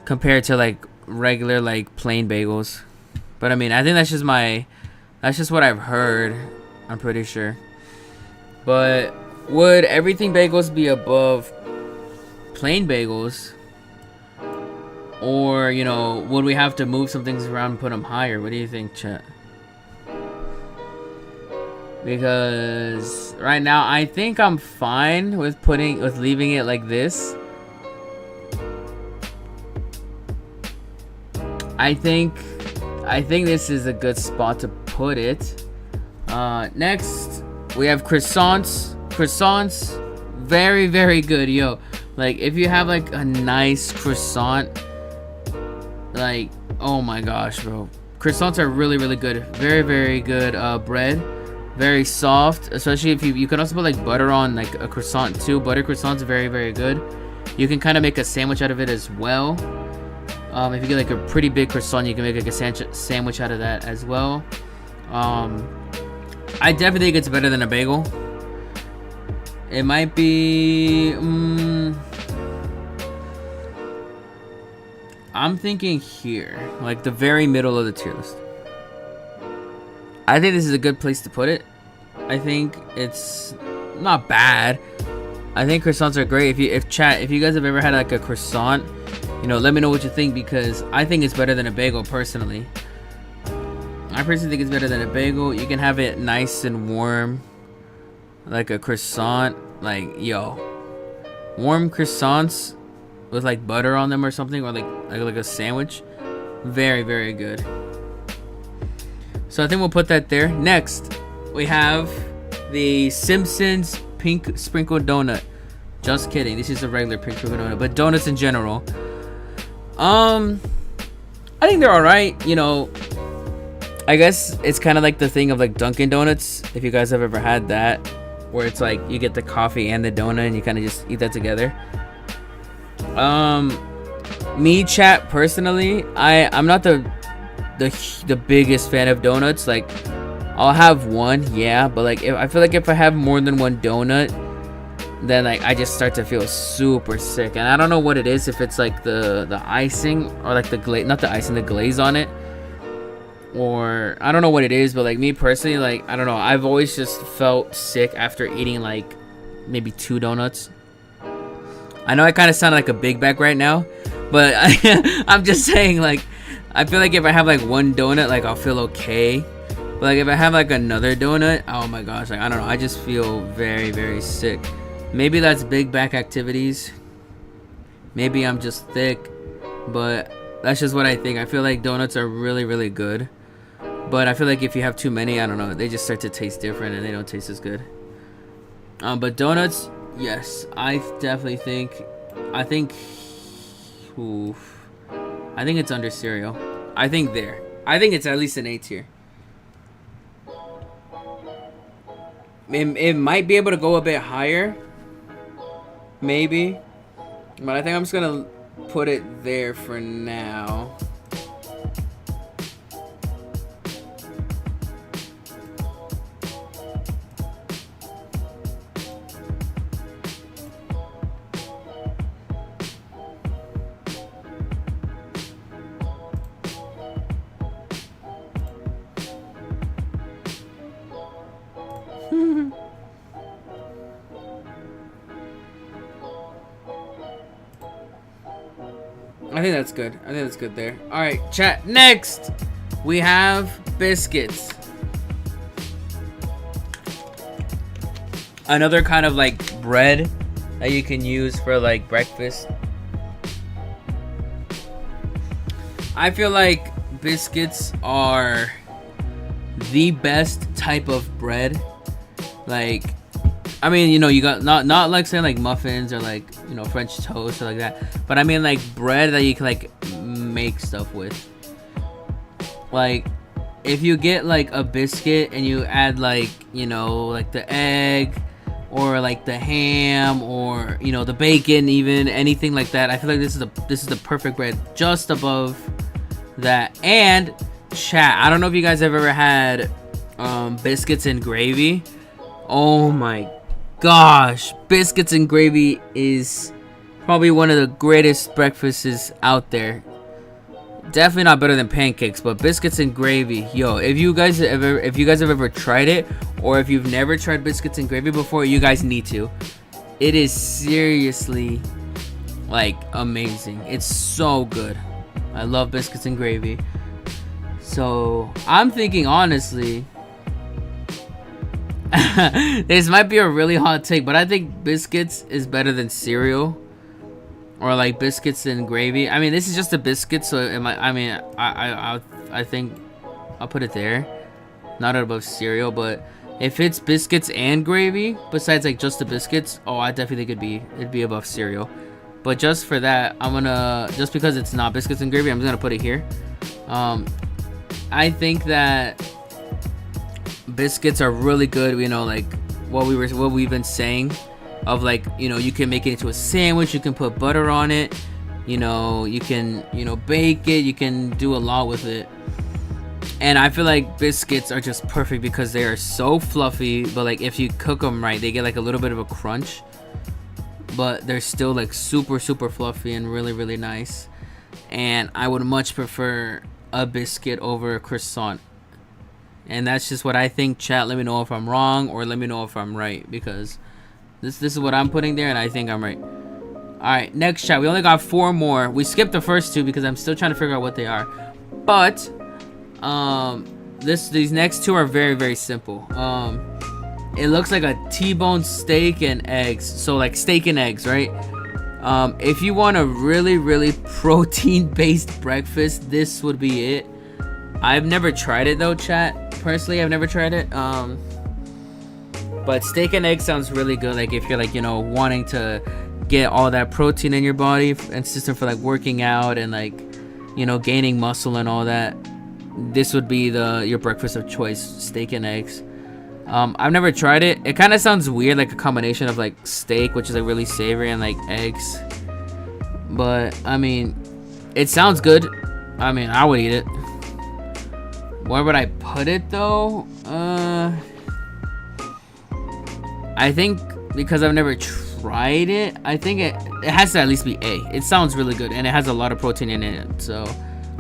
compared to like regular like plain bagels. But I mean, I think that's just what I've heard. I'm pretty sure. But would everything bagels be above plain bagels? Or, would we have to move some things around and put them higher? What do you think, chat? Because right now I think I'm fine with leaving it like this. I think this is a good spot to put it. Next we have croissants. Very good, yo. Like if you have like a nice croissant, like, oh my gosh, bro, croissants are really good. Very good bread. Very soft, especially if you can also put like butter on like a croissant too. Butter croissants very good. You can kind of make a sandwich out of it as well. If you get like a pretty big croissant, you can make like a sandwich out of that as well. I definitely think it's better than a bagel. It might be I'm thinking here, like the very middle of the tier list. I think this is a good place to put it. I think it's not bad. I think croissants are great. If you guys have ever had like a croissant, let me know what you think, because I think it's better than a bagel personally. I personally think it's better than a bagel. You can have it nice and warm, like a croissant. Like, yo, warm croissants with like butter on them or something, or like a sandwich. Very good. So I think we'll put that there. Next, we have the Simpsons pink sprinkled donut. Just kidding. This is a regular pink sprinkled donut, but donuts in general. I think they're all right. I guess it's kind of like the thing of like Dunkin' Donuts. If you guys have ever had that, where it's like you get the coffee and the donut and you kind of just eat that together. Me, chat, personally, I'm not the biggest fan of donuts. Like, I'll have one, yeah, but like I feel like if I have more than one donut, then like I just start to feel super sick. And I don't know what it is, if it's like the icing or like the glaze, not the icing, the glaze on it, or I don't know what it is. But like me personally, like I don't know, I've always just felt sick after eating like maybe 2 donuts. I know I kind of sound like a big bag right now, but I'm just saying, like, I feel like if I have like one donut, like I'll feel okay. But like if I have like another donut, oh my gosh, like I don't know, I just feel very sick. Maybe that's big back activities. Maybe I'm just thick, but that's just what I think. I feel like donuts are really good. But I feel like if you have too many, I don't know, they just start to taste different and they don't taste as good. But donuts, yes, I definitely think, I think it's under cereal. I think it's at least an A tier. It might be able to go a bit higher, maybe, but I think I'm just gonna put it there for now. I think that's good. I think that's good there. All right, chat. Next, we have biscuits. Another kind of like bread that you can use for like breakfast. I feel like biscuits are the best type of bread. Like, I mean, you know, you got not like saying like muffins or like, you know, French toast or like that, but I mean like bread that you can like make stuff with. Like if you get like a biscuit and you add like, you know, like the egg or like the ham or, you know, the bacon, even anything like that, I feel like this is the perfect bread just above that. And chat, I don't know if you guys have ever had biscuits and gravy. Oh my gosh, biscuits and gravy is probably one of the greatest breakfasts out there. Definitely not better than pancakes, but biscuits and gravy, yo, if you guys have ever tried it, or if you've never tried biscuits and gravy before, you guys need to. It is seriously like amazing. It's so good. I love biscuits and gravy. So I'm thinking, honestly, this might be a really hot take, but I think biscuits is better than cereal. Or like biscuits and gravy. I mean, this is just a biscuit, so it might, I think I'll put it there, not above cereal. But if it's biscuits and gravy, besides like just the biscuits, oh, I definitely think it'd be above cereal. But just for that, I'm gonna, just because it's not biscuits and gravy, I'm just gonna put it here. I think that biscuits are really good. You know, like what we've been saying. Of like, you know, you can make it into a sandwich, you can put butter on it, you know, you can, you know, bake it, you can do a lot with it. And I feel like biscuits are just perfect because they are so fluffy, but like if you cook them right, they get like a little bit of a crunch, but they're still like super fluffy and really nice. And I would much prefer a biscuit over a croissant. And that's just what I think. Chat, let me know if I'm wrong, or let me know if I'm right, because this is what I'm putting there, and I think I'm right. Alright, next chat. We only got 4 more. We skipped the first 2 because I'm still trying to figure out what they are. But these next 2 are very simple. It looks like a T-bone steak and eggs. So like steak and eggs, right? If you want a really protein-based breakfast, this would be it. I've never tried it though, chat. Personally, I've never tried it. But steak and egg sounds really good, like if you're like, you know, wanting to get all that protein in your body and system for like working out and like, you know, gaining muscle and all that. This would be your breakfast of choice, steak and eggs. I've never tried it. It kind of sounds weird, like a combination of like steak, which is like really savory, and like eggs. But I mean, it sounds good. I mean, I would eat it. Where would I put it though? I think because I've never tried it, I think it has to at least be A. It sounds really good, and it has a lot of protein in it. So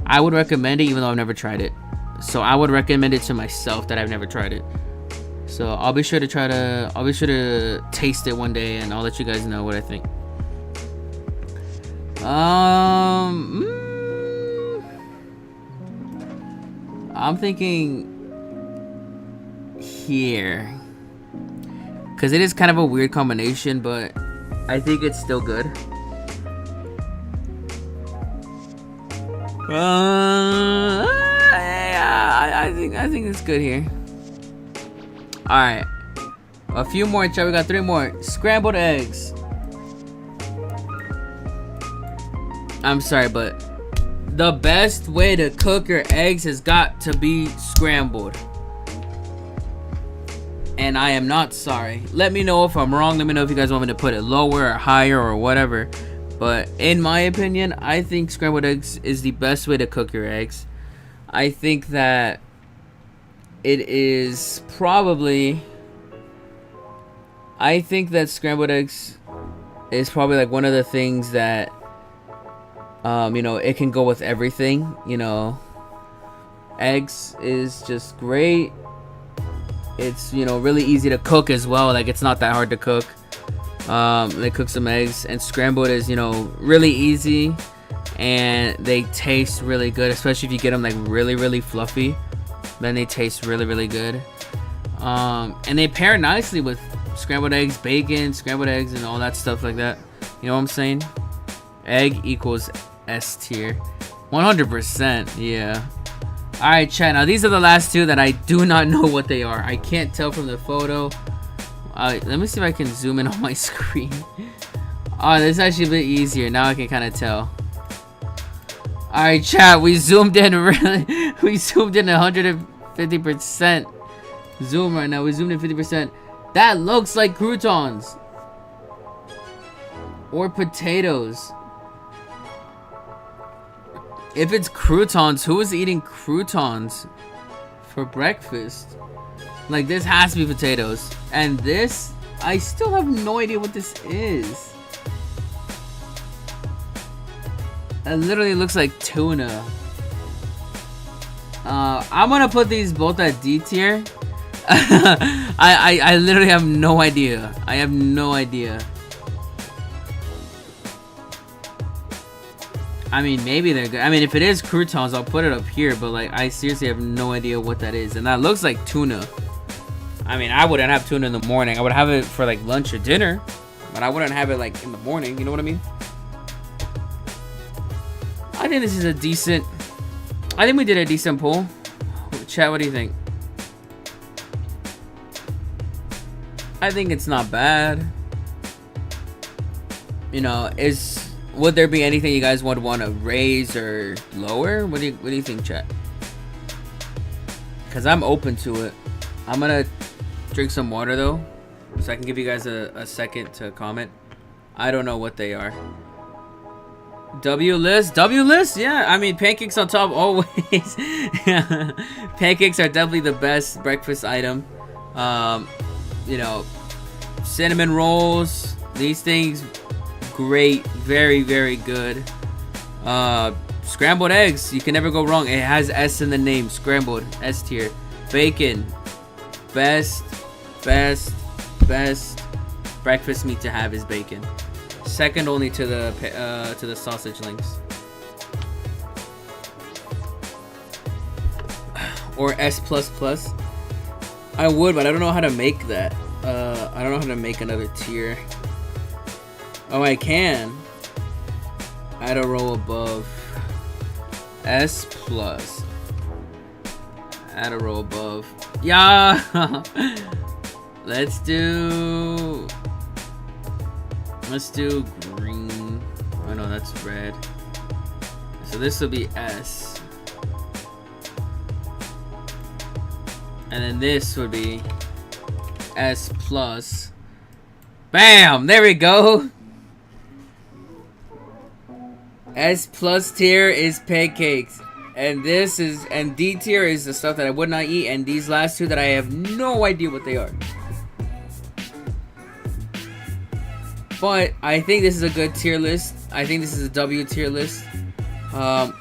I would recommend it, even though I've never tried it. So I would recommend it to myself that I've never tried it. So I'll be sure to taste it one day, and I'll let you guys know what I think. I'm thinking here. Because it is kind of a weird combination, but I think it's still good. I think it's good here. Alright. A few more, chat. We got 3 more. Scrambled eggs. I'm sorry, but the best way to cook your eggs has got to be scrambled. And I am not sorry. Let me know if I'm wrong. Let me know if you guys want me to put it lower or higher or whatever. But in my opinion, I think scrambled eggs is the best way to cook your eggs. I think that it is probably... I think that scrambled eggs is probably like one of the things that, you know, it can go with everything. You know, eggs is just great. It's, you know, really easy to cook as well. Like, it's not that hard to cook. They cook some eggs, and scrambled is, you know, really easy, and they taste really good, especially if you get them like really fluffy. Then they taste really good. And they pair nicely with scrambled eggs, bacon, scrambled eggs, and all that stuff like that. You know what I'm saying? Egg equals S tier. 100%, yeah. Alright, chat. Now, these are the last 2 that I do not know what they are. I can't tell from the photo. Let me see if I can zoom in on my screen. Oh, this is actually a bit easier. Now I can kind of tell. Alright, chat, we zoomed in really. We zoomed in 150% zoom right now. We zoomed in 50%. That looks like croutons. Or potatoes. If it's croutons, who is eating croutons for breakfast? Like, this has to be potatoes. And this, I still have no idea what this is. It literally looks like tuna. I'm gonna put these both at D tier. I literally have no idea. I have no idea. I mean, maybe they're good. I mean, if it is croutons, I'll put it up here. But like, I seriously have no idea what that is. And that looks like tuna. I mean, I wouldn't have tuna in the morning. I would have it for like lunch or dinner. But I wouldn't have it like in the morning. You know what I mean? I think this is a decent... I think we did a decent poll. Chat, what do you think? I think it's not bad. You know, would there be anything you guys would want to raise or lower? What do you think, chat? Because I'm open to it. I'm gonna drink some water though, so I can give you guys a second to comment. I don't know what they are. W list, yeah. I mean, pancakes on top always. Pancakes are definitely the best breakfast item. You know, cinnamon rolls, these things, great, very, very good. Scrambled eggs, you can never go wrong. It has S in the name, scrambled, S tier. Bacon, best breakfast meat to have is bacon. Second only to the sausage links. Or S++. I would, but I don't know how to make that. I don't know how to make another tier. Oh, I can. Add a row above. S+. Add a row above. Yeah. Let's do green. Oh no, that's red. So this will be S. And then this would be S+. Bam! There we go. S+ tier is pancakes. And D tier is the stuff that I would not eat. And these last two that I have no idea what they are. But I think this is a good tier list. I think this is a W tier list.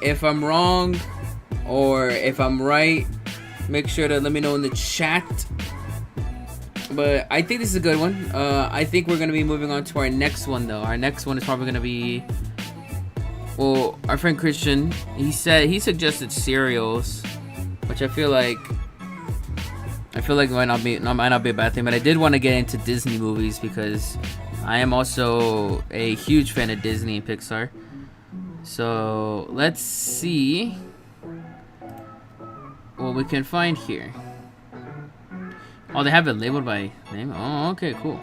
If I'm wrong or if I'm right, make sure to let me know in the chat. But I think this is a good one. I think we're going to be moving on to our next one though. Our next one is probably going to be... Well, our friend Christian, he suggested cereals, which I feel like might not be a bad thing. But I did want to get into Disney movies because I am also a huge fan of Disney and Pixar. So let's see what we can find here. Oh, they have it labeled by name. Oh, okay, cool.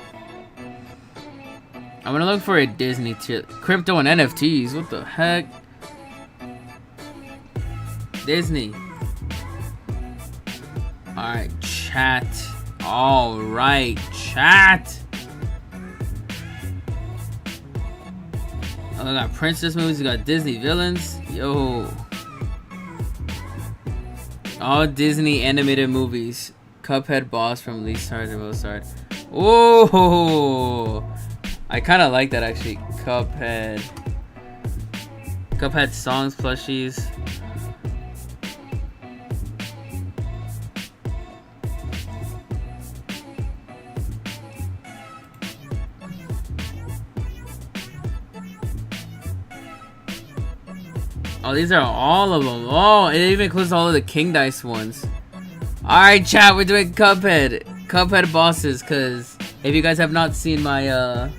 I'm gonna look for a Disney crypto and NFTs. What the heck? Disney. Alright, chat. Alright, chat. Oh, we got princess movies, we got Disney villains. Yo. All Disney animated movies. Cuphead boss from least hard to most hard. Oh, I kind of like that actually. Cuphead songs, plushies. Oh, these are all of them. Oh, it even includes all of the King Dice ones. Alright, chat, we're doing Cuphead bosses, because if you guys have not seen my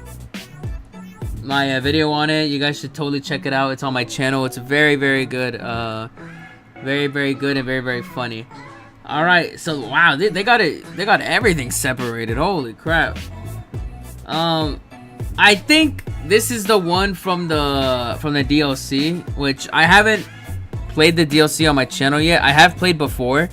my video on it, you guys should totally check it out. It's on my channel. It's very, very good. Very, very good and very, very funny. All right, so wow, they got it. They got everything separated. Holy crap. I think this is the one from the DLC, which I haven't played the DLC on my channel yet. I have played before,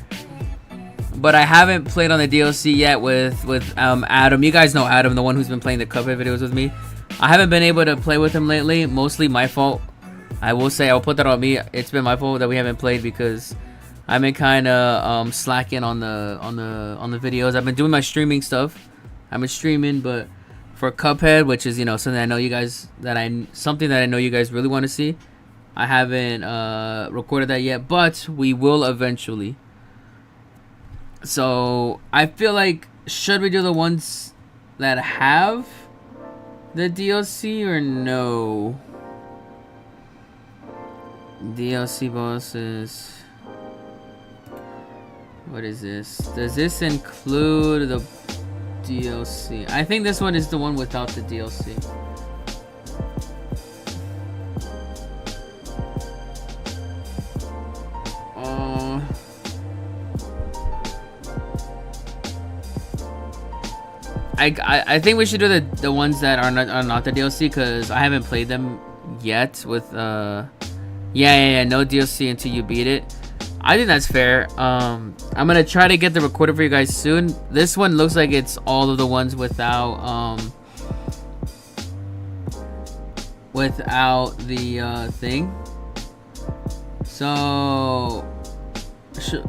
but I haven't played on the DLC yet with Adam. You guys know Adam, the one who's been playing the Cuphead videos with me. I haven't been able to play with him lately. Mostly my fault. I will say, I'll put that on me. It's been my fault that we haven't played because I've been kind of slacking on the videos. I've been doing my streaming stuff. I've been streaming, but for Cuphead, which is, you know, something I know you guys really want to see, I haven't recorded that yet, but we will eventually. So I feel like, should we do the ones that have the DLC or no? DLC bosses. What is this? Does this include the DLC? I think this one is the one without the DLC. I think we should do the ones that are not the DLC, because I haven't played them yet with no DLC until you beat it. I think that's fair. I'm gonna try to get the recorder for you guys soon. This one looks like it's all of the ones without the thing. So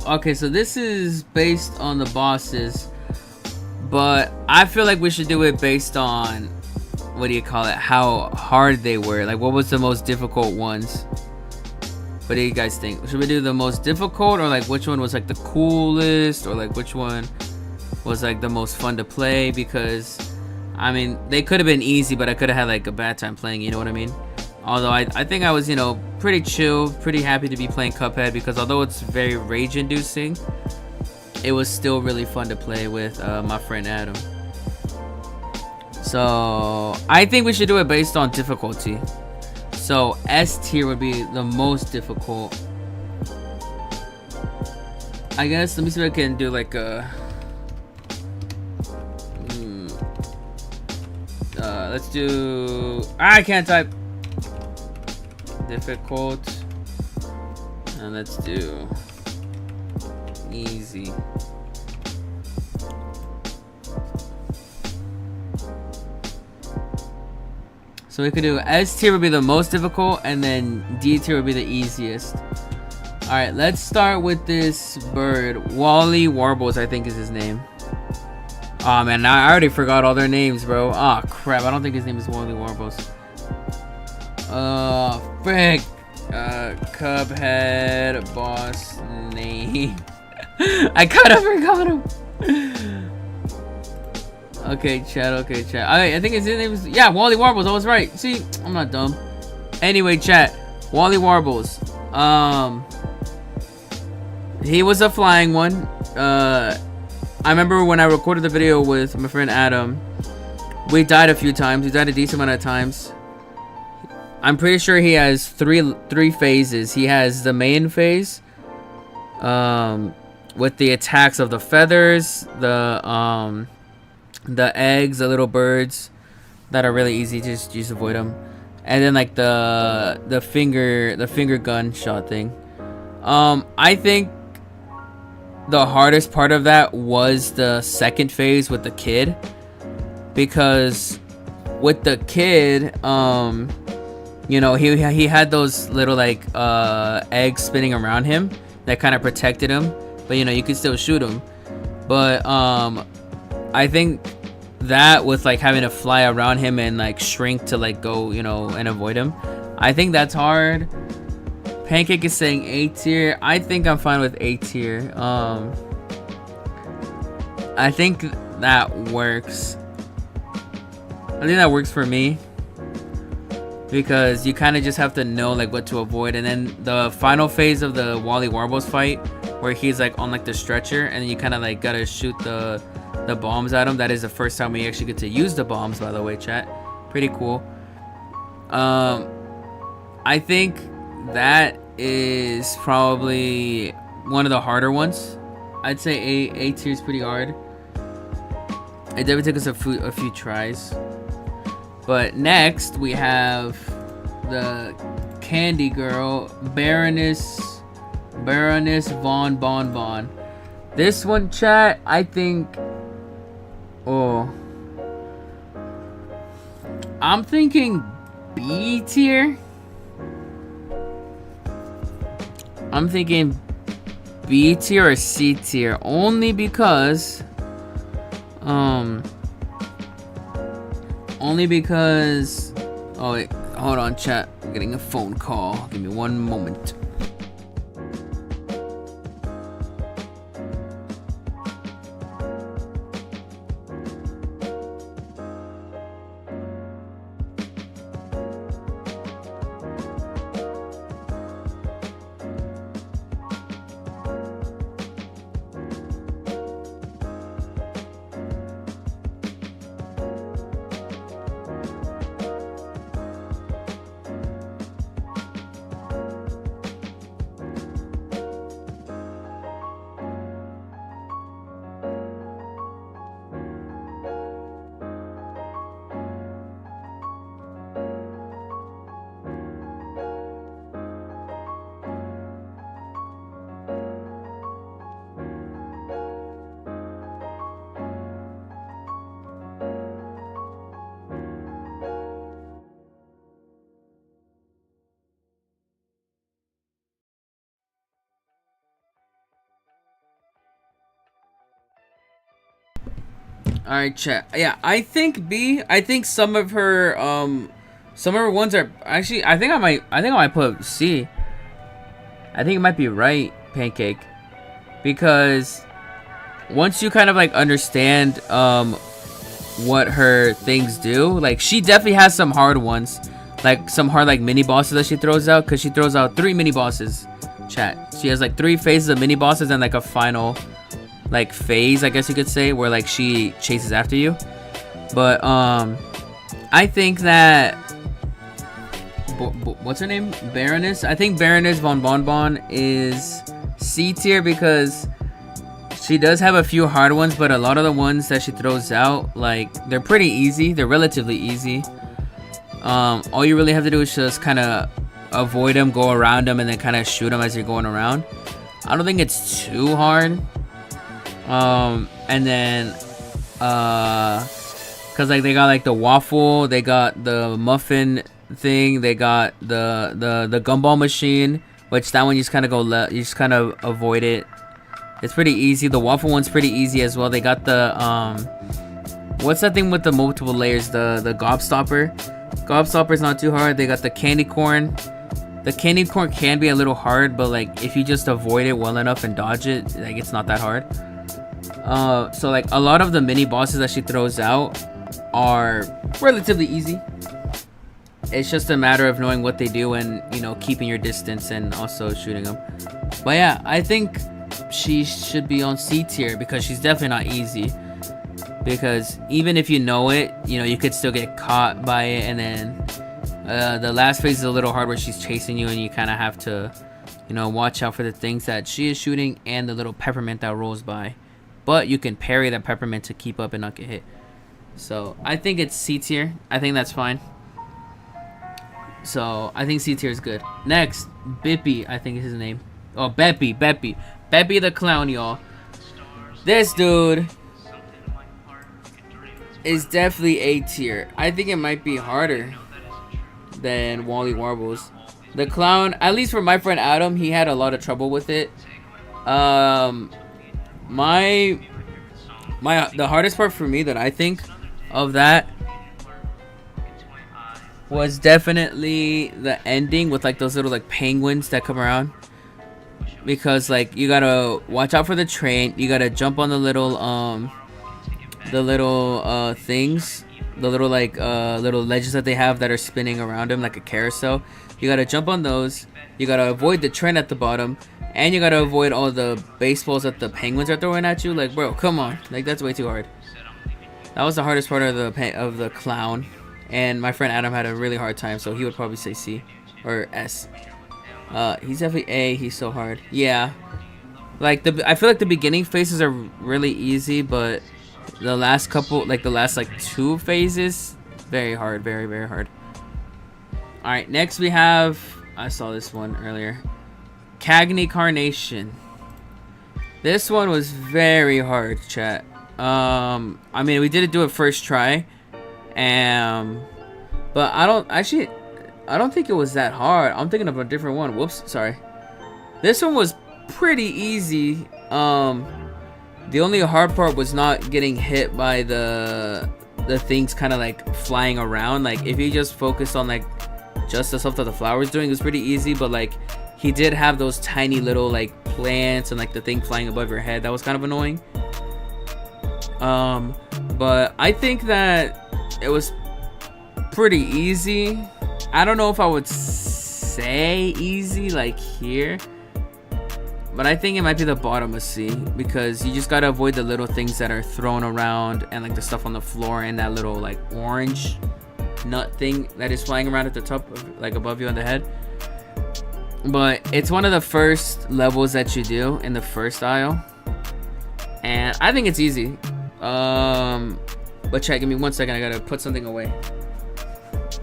okay, so this is based on the bosses, but I feel like we should do it based on, what do you call it, how hard they were. Like, what was the most difficult ones? What do you guys think? Should we do the most difficult, or like which one was like the coolest, or like which one was like the most fun to play? Because I mean, they could have been easy, but I could have had like a bad time playing, you know what I mean? Although I think I was, you know, pretty chill, pretty happy to be playing Cuphead, because although it's very rage inducing, it was still really fun to play with my friend Adam. So I think we should do it based on difficulty. So S tier would be the most difficult. I guess, let me see if I can do like a let's do, I can't type, difficult, and let's do easy. So we could do S tier would be the most difficult, and then D tier would be the easiest. Alright, let's start with this bird. Wally Warbles, I think is his name. Oh man, I already forgot all their names, bro. Oh crap, I don't think his name is Wally Warbles. Frick. Cuphead boss name. I kind of forgot him. Okay, chat. I think his name is, yeah, Wally Warbles. I was right. See, I'm not dumb. Anyway, chat. Wally Warbles. He was a flying one. I remember when I recorded the video with my friend Adam, we died a few times. We died a decent amount of times. I'm pretty sure he has three phases. He has the main phase, with the attacks of the feathers, the eggs, the little birds that are really easy, just avoid them, and then like the finger gun shot thing. I think the hardest part of that was the second phase with the kid, because with the kid, you know, he had those little like eggs spinning around him that kind of protected him, but you know, you could still shoot him. But I think that with like having to fly around him and like shrink to like go, you know, and avoid him, I think that's hard. Pancake is saying A tier. I think I'm fine with A tier. I think that works. I think that works for me, because you kind of just have to know like what to avoid. And then the final phase of the Wally Warbles fight, where he's like on like the stretcher, and then you kind of like gotta shoot the bombs at him. That is the first time we actually get to use the bombs, by the way, chat. Pretty cool. I think that is probably one of the harder ones. I'd say A tier is pretty hard. It definitely took us a few tries. But next we have the Candy Girl, Baroness Von Bon Bon. This one, chat, I think. Oh, I'm thinking B tier. I'm thinking B tier or C tier, only because oh wait, hold on, chat, I'm getting a phone call, give me one moment. Alright, chat. Yeah, I think B. I think some of her ones are actually, I think I might put C. I think it might be right, Pancake. Because once you kind of like understand what her things do, like she definitely has some hard ones. Like some hard like mini bosses that she throws out, because she throws out 3 mini bosses, chat. She has like 3 phases of mini bosses and like a final like phase, I guess you could say, where like she chases after you. But I think that what's her name, Baroness, I think Baroness Von Bon Bon is C tier, because she does have a few hard ones, but a lot of the ones that she throws out, like, they're pretty easy. They're relatively easy. All you really have to do is just kind of avoid them, go around them, and then kind of shoot them as you're going around. I don't think it's too hard. And then cause like they got like the waffle, they got the muffin thing, they got the gumball machine, which that one you just kind of you just kind of avoid it. It's pretty easy. The waffle one's pretty easy as well. They got the what's that thing with the multiple layers, the gobstopper. Gobstopper's not too hard. They got the candy corn. The candy corn can be a little hard, but like if you just avoid it well enough and dodge it, like it's not that hard. So like a lot of the mini bosses that she throws out are relatively easy. It's just a matter of knowing what they do and, you know, keeping your distance and also shooting them. But yeah, I think she should be on C tier, because she's definitely not easy. Because even if you know it, you know, you could still get caught by it. And then the last phase is a little hard, where she's chasing you and you kind of have to, you know, watch out for the things that she is shooting and the little peppermint that rolls by. But you can parry that peppermint to keep up and not get hit. So I think it's C tier. I think that's fine. So I think C tier is good. Next, Bippy, I think is his name. Oh, Beppy the clown, y'all. This dude is definitely A tier. I think it might be harder than Wally Warbles. The clown, at least for my friend Adam, he had a lot of trouble with it. The hardest part for me that I think of that was definitely the ending with like those little like penguins that come around, because like you gotta watch out for the train, you gotta jump on the little things, the little like little ledges that they have that are spinning around them like a carousel. You gotta jump on those, you gotta avoid the train at the bottom, and you gotta avoid all the baseballs that the penguins are throwing at you. Like, bro, come on, like that's way too hard. That was the hardest part of the clown, and my friend Adam had a really hard time, so he would probably say C or S. He's definitely A. He's so hard. Yeah, Like I feel like the beginning phases are really easy, but the last couple, like the last like 2 phases, very hard, very very hard. All right, next we have, I saw this one earlier, Cagney Carnation. This one was very hard, chat. I mean, we did do it first try, but I don't think it was that hard. I'm thinking of a different one. Whoops, sorry. This one was pretty easy. The only hard part was not getting hit by the things kind of like flying around. Like if you just focus on like just the stuff that the flower's doing, it was pretty easy. But like he did have those tiny little like plants and like the thing flying above your head. That was kind of annoying. But I think that it was pretty easy. I don't know if I would say easy like here, but I think it might be the bottom of C, because you just gotta avoid the little things that are thrown around and like the stuff on the floor and that little like orange nut thing that is flying around at the top of, like above you on the head. But it's one of the first levels that you do in the first aisle, and I think it's easy. But chat, give me 1 second. I gotta put something away.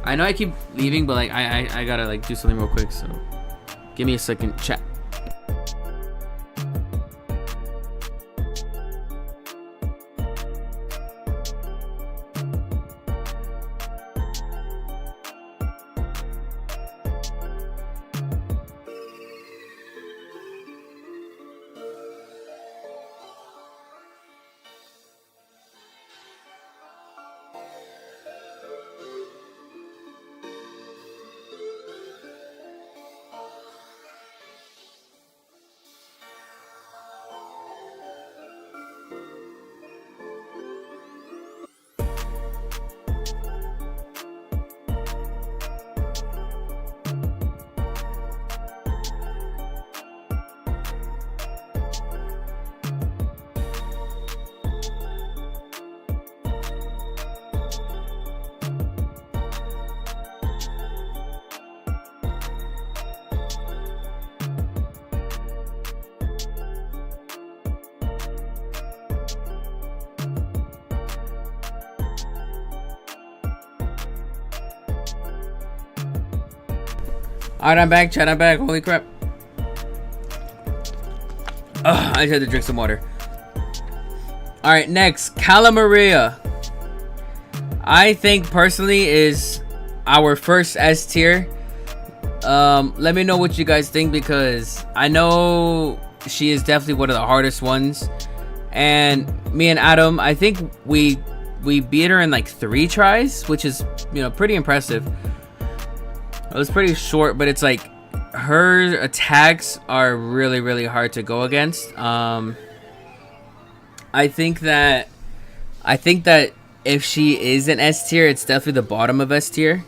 I know I keep leaving, but like I gotta like do something real quick. So give me a second, chat. Alright, I'm back, chat. I'm back. Holy crap. Ugh, I just had to drink some water. Alright, next, Calamaria. I think personally is our first S tier. Let me know what you guys think, because I know she is definitely one of the hardest ones. And me and Adam, I think we beat her in like 3 tries, which is, you know, pretty impressive. It was pretty short, but it's like her attacks are really really hard to go against. I think that if she is an S tier, it's definitely the bottom of S tier.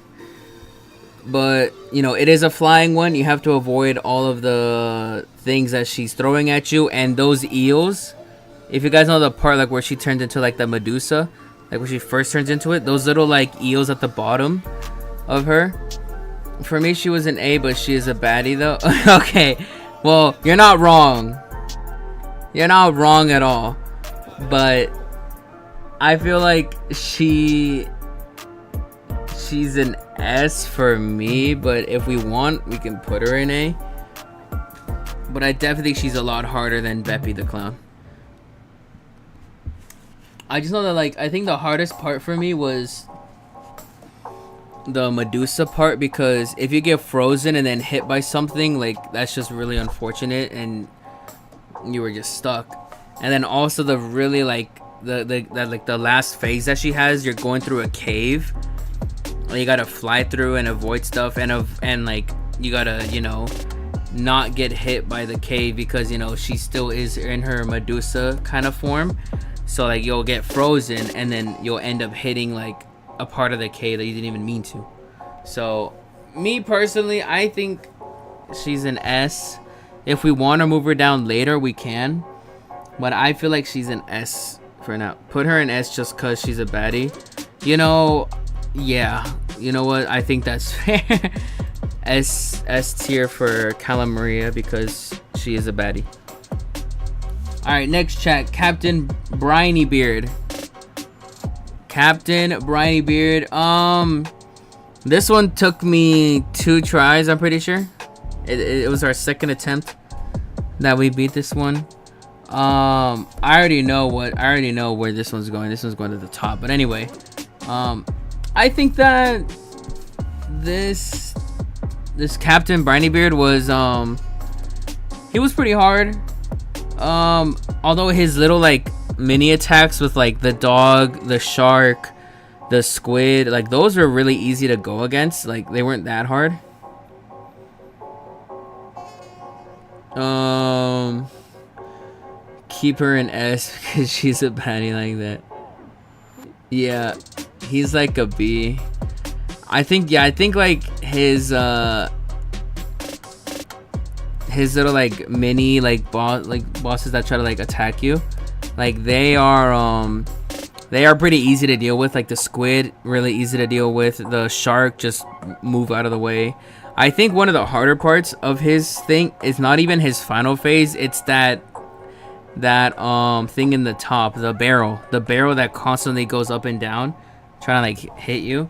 But you know, it is a flying one. You have to avoid all of the things that she's throwing at you, and those eels. If you guys know the part like where she turned into like the Medusa, like when she first turns into it, those little like eels at the bottom of her. For me, she was an A, but she is a baddie though. Okay, well, you're not wrong. You're not wrong at all. But I feel like she's an S for me. But if we want, we can put her in A. But I definitely think she's a lot harder than Beppy the Clown. I just know that like I think the hardest part for me was the Medusa part, because if you get frozen and then hit by something, like that's just really unfortunate and you were just stuck. And then also the really like the last phase that she has, you're going through a cave and you gotta fly through and avoid stuff, and like you gotta, you know, not get hit by the cave, because you know she still is in her Medusa kind of form. So like you'll get frozen and then you'll end up hitting like a part of the cave that you didn't even mean to. So me personally, I think she's an S. If we want to move her down later, we can, but I feel like she's an S for now. Put her in S just cause she's a baddie, you know. Yeah, you know what, I think that's fair. S tier for Calamaria because she is a baddie. Alright, next chat. Captain Briny Beard. Captain Briny Beard. This one took me 2 tries, I'm pretty sure. It was our second attempt that we beat this one. I already know where this one's going. This one's going to the top. But anyway, I think that this Captain Briny Beard was he was pretty hard. Although his little like mini attacks with like the dog, the shark, the squid, like those were really easy to go against. Like they weren't that hard. Keep her in S because she's a baddie like that. Yeah, he's like a B. I think like his little like mini like bosses that try to like attack you, like they are pretty easy to deal with. Like the squid, really easy to deal with. The shark, just move out of the way. I think one of the harder parts of his thing is not even his final phase. It's that thing in the top, the barrel that constantly goes up and down, trying to like hit you.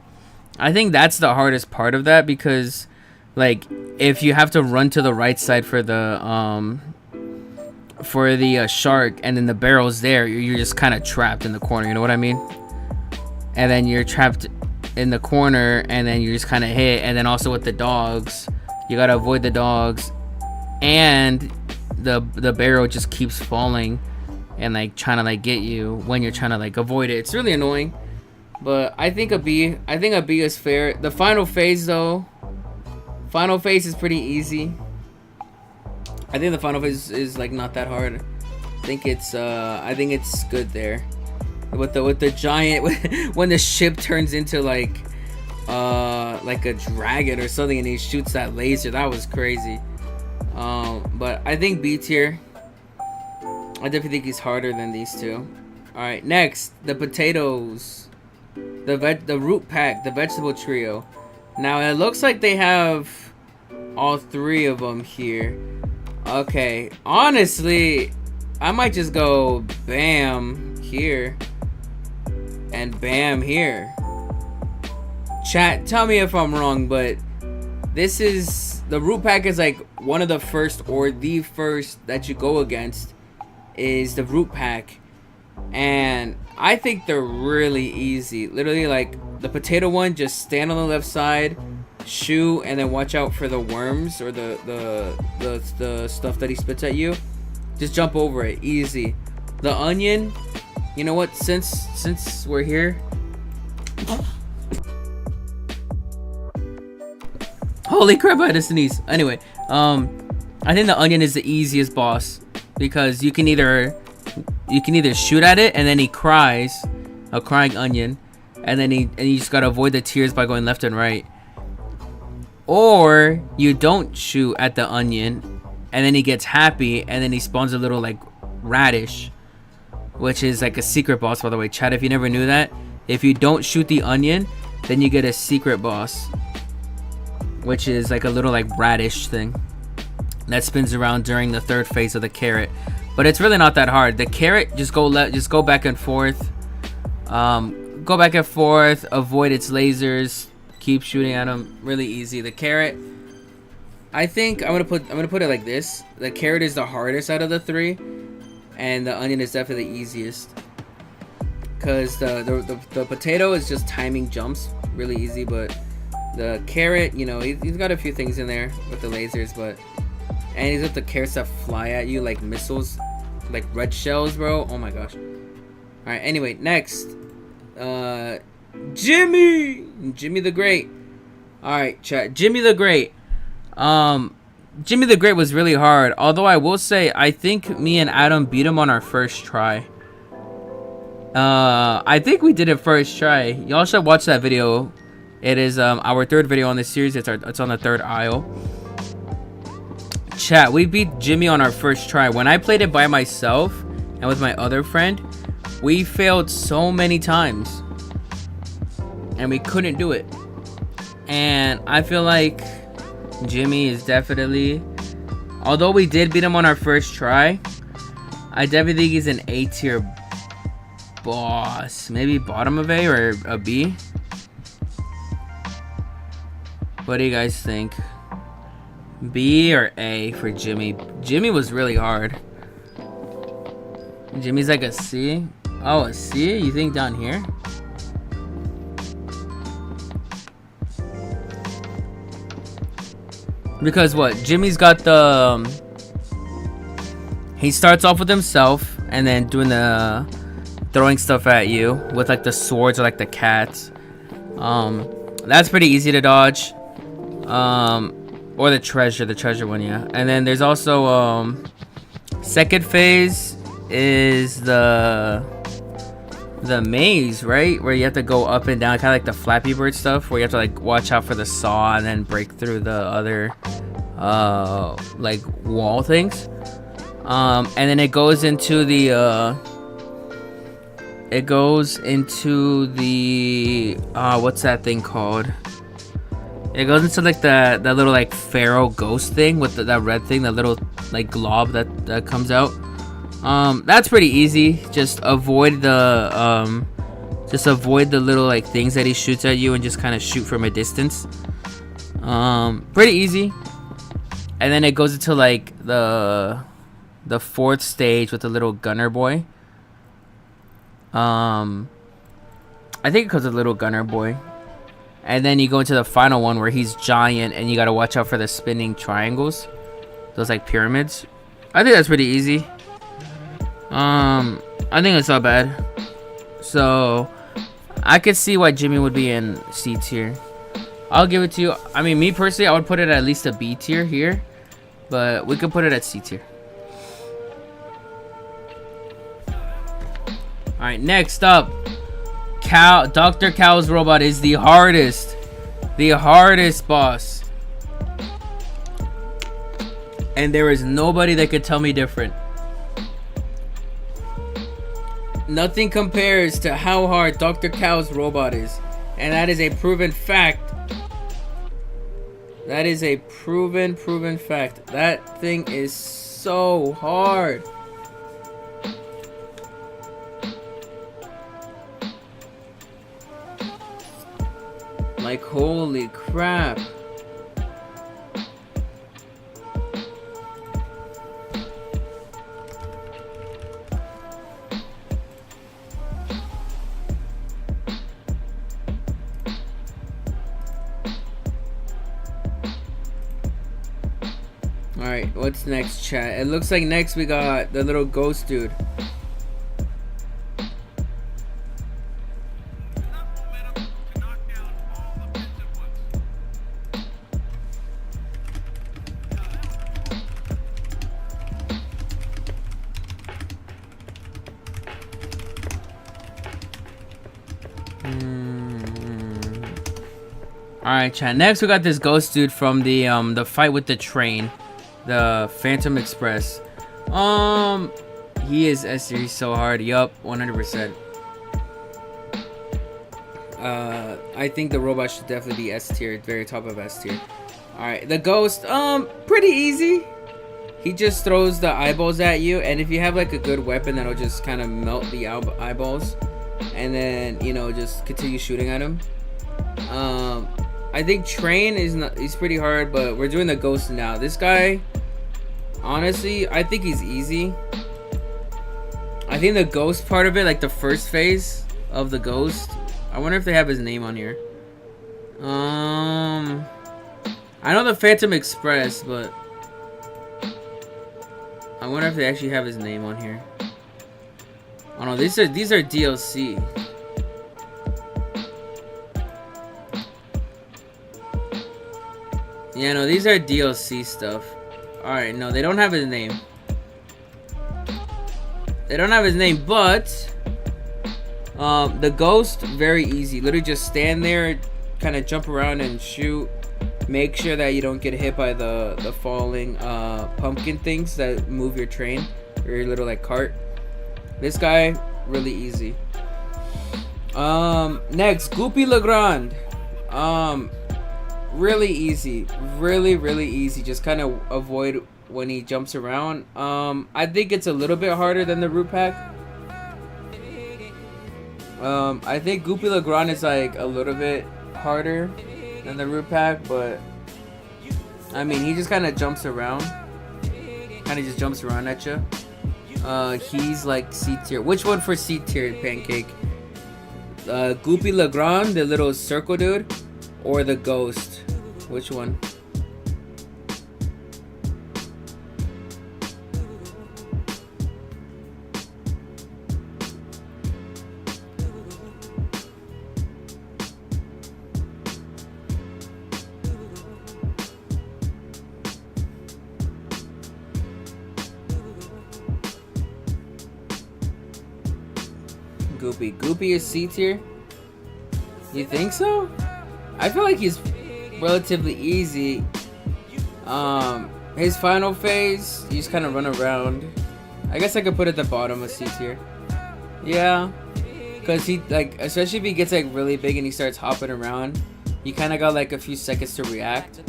I think that's the hardest part of that, because like if you have to run to the right side for the shark, and then the barrel's there, you're just kind of trapped in the corner, you know what I mean? And then you're trapped in the corner, and then you're just kind of hit. And then also with the dogs, you gotta avoid the dogs, and the barrel just keeps falling and like trying to like get you when you're trying to like avoid it. It's really annoying. But I think a B is fair. The final phase though, final phase is pretty easy. I think the final phase is like not that hard. I think it's good there. With the giant, when the ship turns into like a dragon or something, and he shoots that laser, that was crazy. But I think B tier. I definitely think he's harder than these two. All right, next, the potatoes, the root pack, the vegetable trio. Now it looks like they have all 3 of them here. Okay, honestly, I might just go bam here and bam here. Chat, tell me if I'm wrong, but this is the root pack is like one of the first, or the first that you go against is the root pack, and I think they're really easy. Literally, like the potato one, just stand on the left side, shoot, and then watch out for the worms or the stuff that he spits at you. Just jump over it, easy. The onion, you know what? Since we're here, holy crap! I had to sneeze. Anyway, I think the onion is the easiest boss, because you can either shoot at it and then he cries, a crying onion, and then you just gotta avoid the tears by going left and right. Or you don't shoot at the onion, and then he gets happy, and then he spawns a little like radish, which is like a secret boss, by the way, chat. If you never knew that, if you don't shoot the onion, then you get a secret boss, which is like a little like radish thing that spins around during the 3rd phase of the carrot. But it's really not that hard. The carrot, just go back and forth, avoid its lasers, keep shooting at them, really easy. The carrot, I think I'm gonna put it like this. The carrot is the hardest out of the 3, and the onion is definitely the easiest, because the potato is just timing jumps, really easy. But the carrot, you know, he's got a few things in there with the lasers, and he's got the carrots that fly at you like missiles, like red shells, bro. Oh my gosh. All right, anyway, next, Jimmy the Great. All right, chat. Jimmy the Great. Jimmy the Great was really hard, although I will say I think me and Adam beat him on our first try. I think we did it first try. Y'all should watch that video. It is our 3rd video on this series. It's on the 3rd aisle. Chat, we beat Jimmy on our first try. When I played it by myself and with my other friend, we failed so many times and we couldn't do it. And I feel like Jimmy is definitely, although we did beat him on our first try, I definitely think he's an A tier boss. Maybe bottom of A or a B. What do you guys think? B or A for Jimmy? Jimmy was really hard. Jimmy's like a C. Oh, a C? You think down here? Because what? Jimmy's got the... he starts off with himself and then doing the... throwing stuff at you with like the swords or like the cats. That's pretty easy to dodge. Or the treasure one, yeah. And then there's also second phase is the maze, right? Where you have to go up and down, kind of like the Flappy Bird stuff, where you have to like watch out for the saw and then break through the other like wall things. And then it goes into the what's that thing called? It goes into like that little like pharaoh ghost thing with that red thing, that little like glob that comes out. That's pretty easy. Just avoid the little like things that he shoots at you and just kind of shoot from a distance. Pretty easy. And then it goes into like the fourth stage with the little gunner boy. I think it goes with little gunner boy. And then you go into the final one where he's giant and you gotta watch out for the spinning triangles. Those like pyramids. I think that's pretty easy. I think it's not bad. So I could see why Jimmy would be in C tier. I'll give it to you. I mean, me personally, I would put it at least a B tier here. But we could put it at C tier. Alright, next up. Dr. Cow's robot is the hardest boss. And there is nobody that could tell me different. Nothing compares to how hard Dr. Cow's robot is. And that is a proven fact. That is a proven fact. That thing is so hard. Like, holy crap. Alright, what's next, chat? It looks like next we got the little ghost dude. Alright, chat. Next we got this ghost dude from the fight with the train. The Phantom Express. He is S tier. He's so hard. Yup, 100%. I think the robot should definitely be S tier. Very top of S tier. Alright, the ghost, pretty easy. He just throws the eyeballs at you, and if you have like a good weapon, that'll just kind of melt the eyeballs, and then, you know, just continue shooting at him. I think train he's pretty hard, but we're doing the ghost now. This guy, honestly, I think he's easy. I think the ghost part of it, like the first phase of the ghost, I wonder if they have his name on here. I know the Phantom Express, but I wonder if they actually have his name on here. Oh no, these are DLC. Yeah, no, these are DLC stuff. Alright, no, they don't have his name. They don't have his name, but the ghost, very easy. Literally just stand there, kind of jump around and shoot. Make sure that you don't get hit by the falling pumpkin things that move your train or your little like cart. This guy, really easy. Next, Goopy Legrand. Really easy. Really easy. Just kind of avoid when he jumps around. I think it's a little bit harder than the root pack. I think Goopy Legrand is like a little bit harder than the root pack, but I mean he just kind of jumps around, at you. He's like C tier. Which one for C tier, Pancake? Goopy Legrand, the little circle dude, or the ghost? Which one? Goopy is C tier? You think so? I feel like he's relatively easy. His final phase, you just kind of run around. I guess I could put it at the bottom of C tier. Yeah, because he, like, especially if he gets like really big and he starts hopping around, you kind of got like a few seconds to react.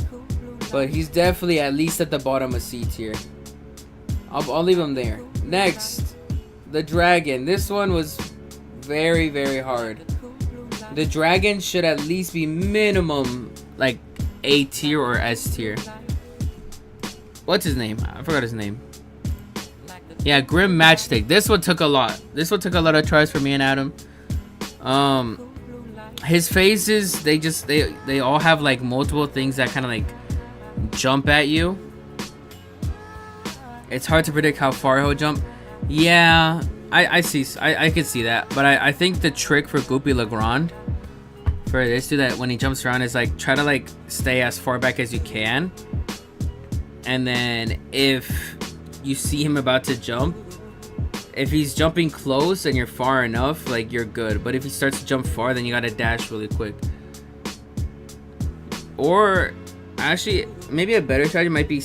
But he's definitely at least at the bottom of C tier. I'll leave him there. Next, the dragon. This one was very, very hard. The dragon should at least be minimum like A tier or S tier. What's his name? I forgot his name. Yeah, Grim Matchstick. This one took a lot. This one took a lot of tries for me and Adam. His phases, they all have like multiple things that kind of like jump at you. It's hard to predict how far he'll jump. Yeah, I can see that, but I think the trick for Goopy Legrand for this dude, that when he jumps around, is like try to like stay as far back as you can, and then if you see him about to jump, if he's jumping close and you're far enough, like you're good. But if he starts to jump far, then you gotta dash really quick. Or actually, maybe a better strategy might be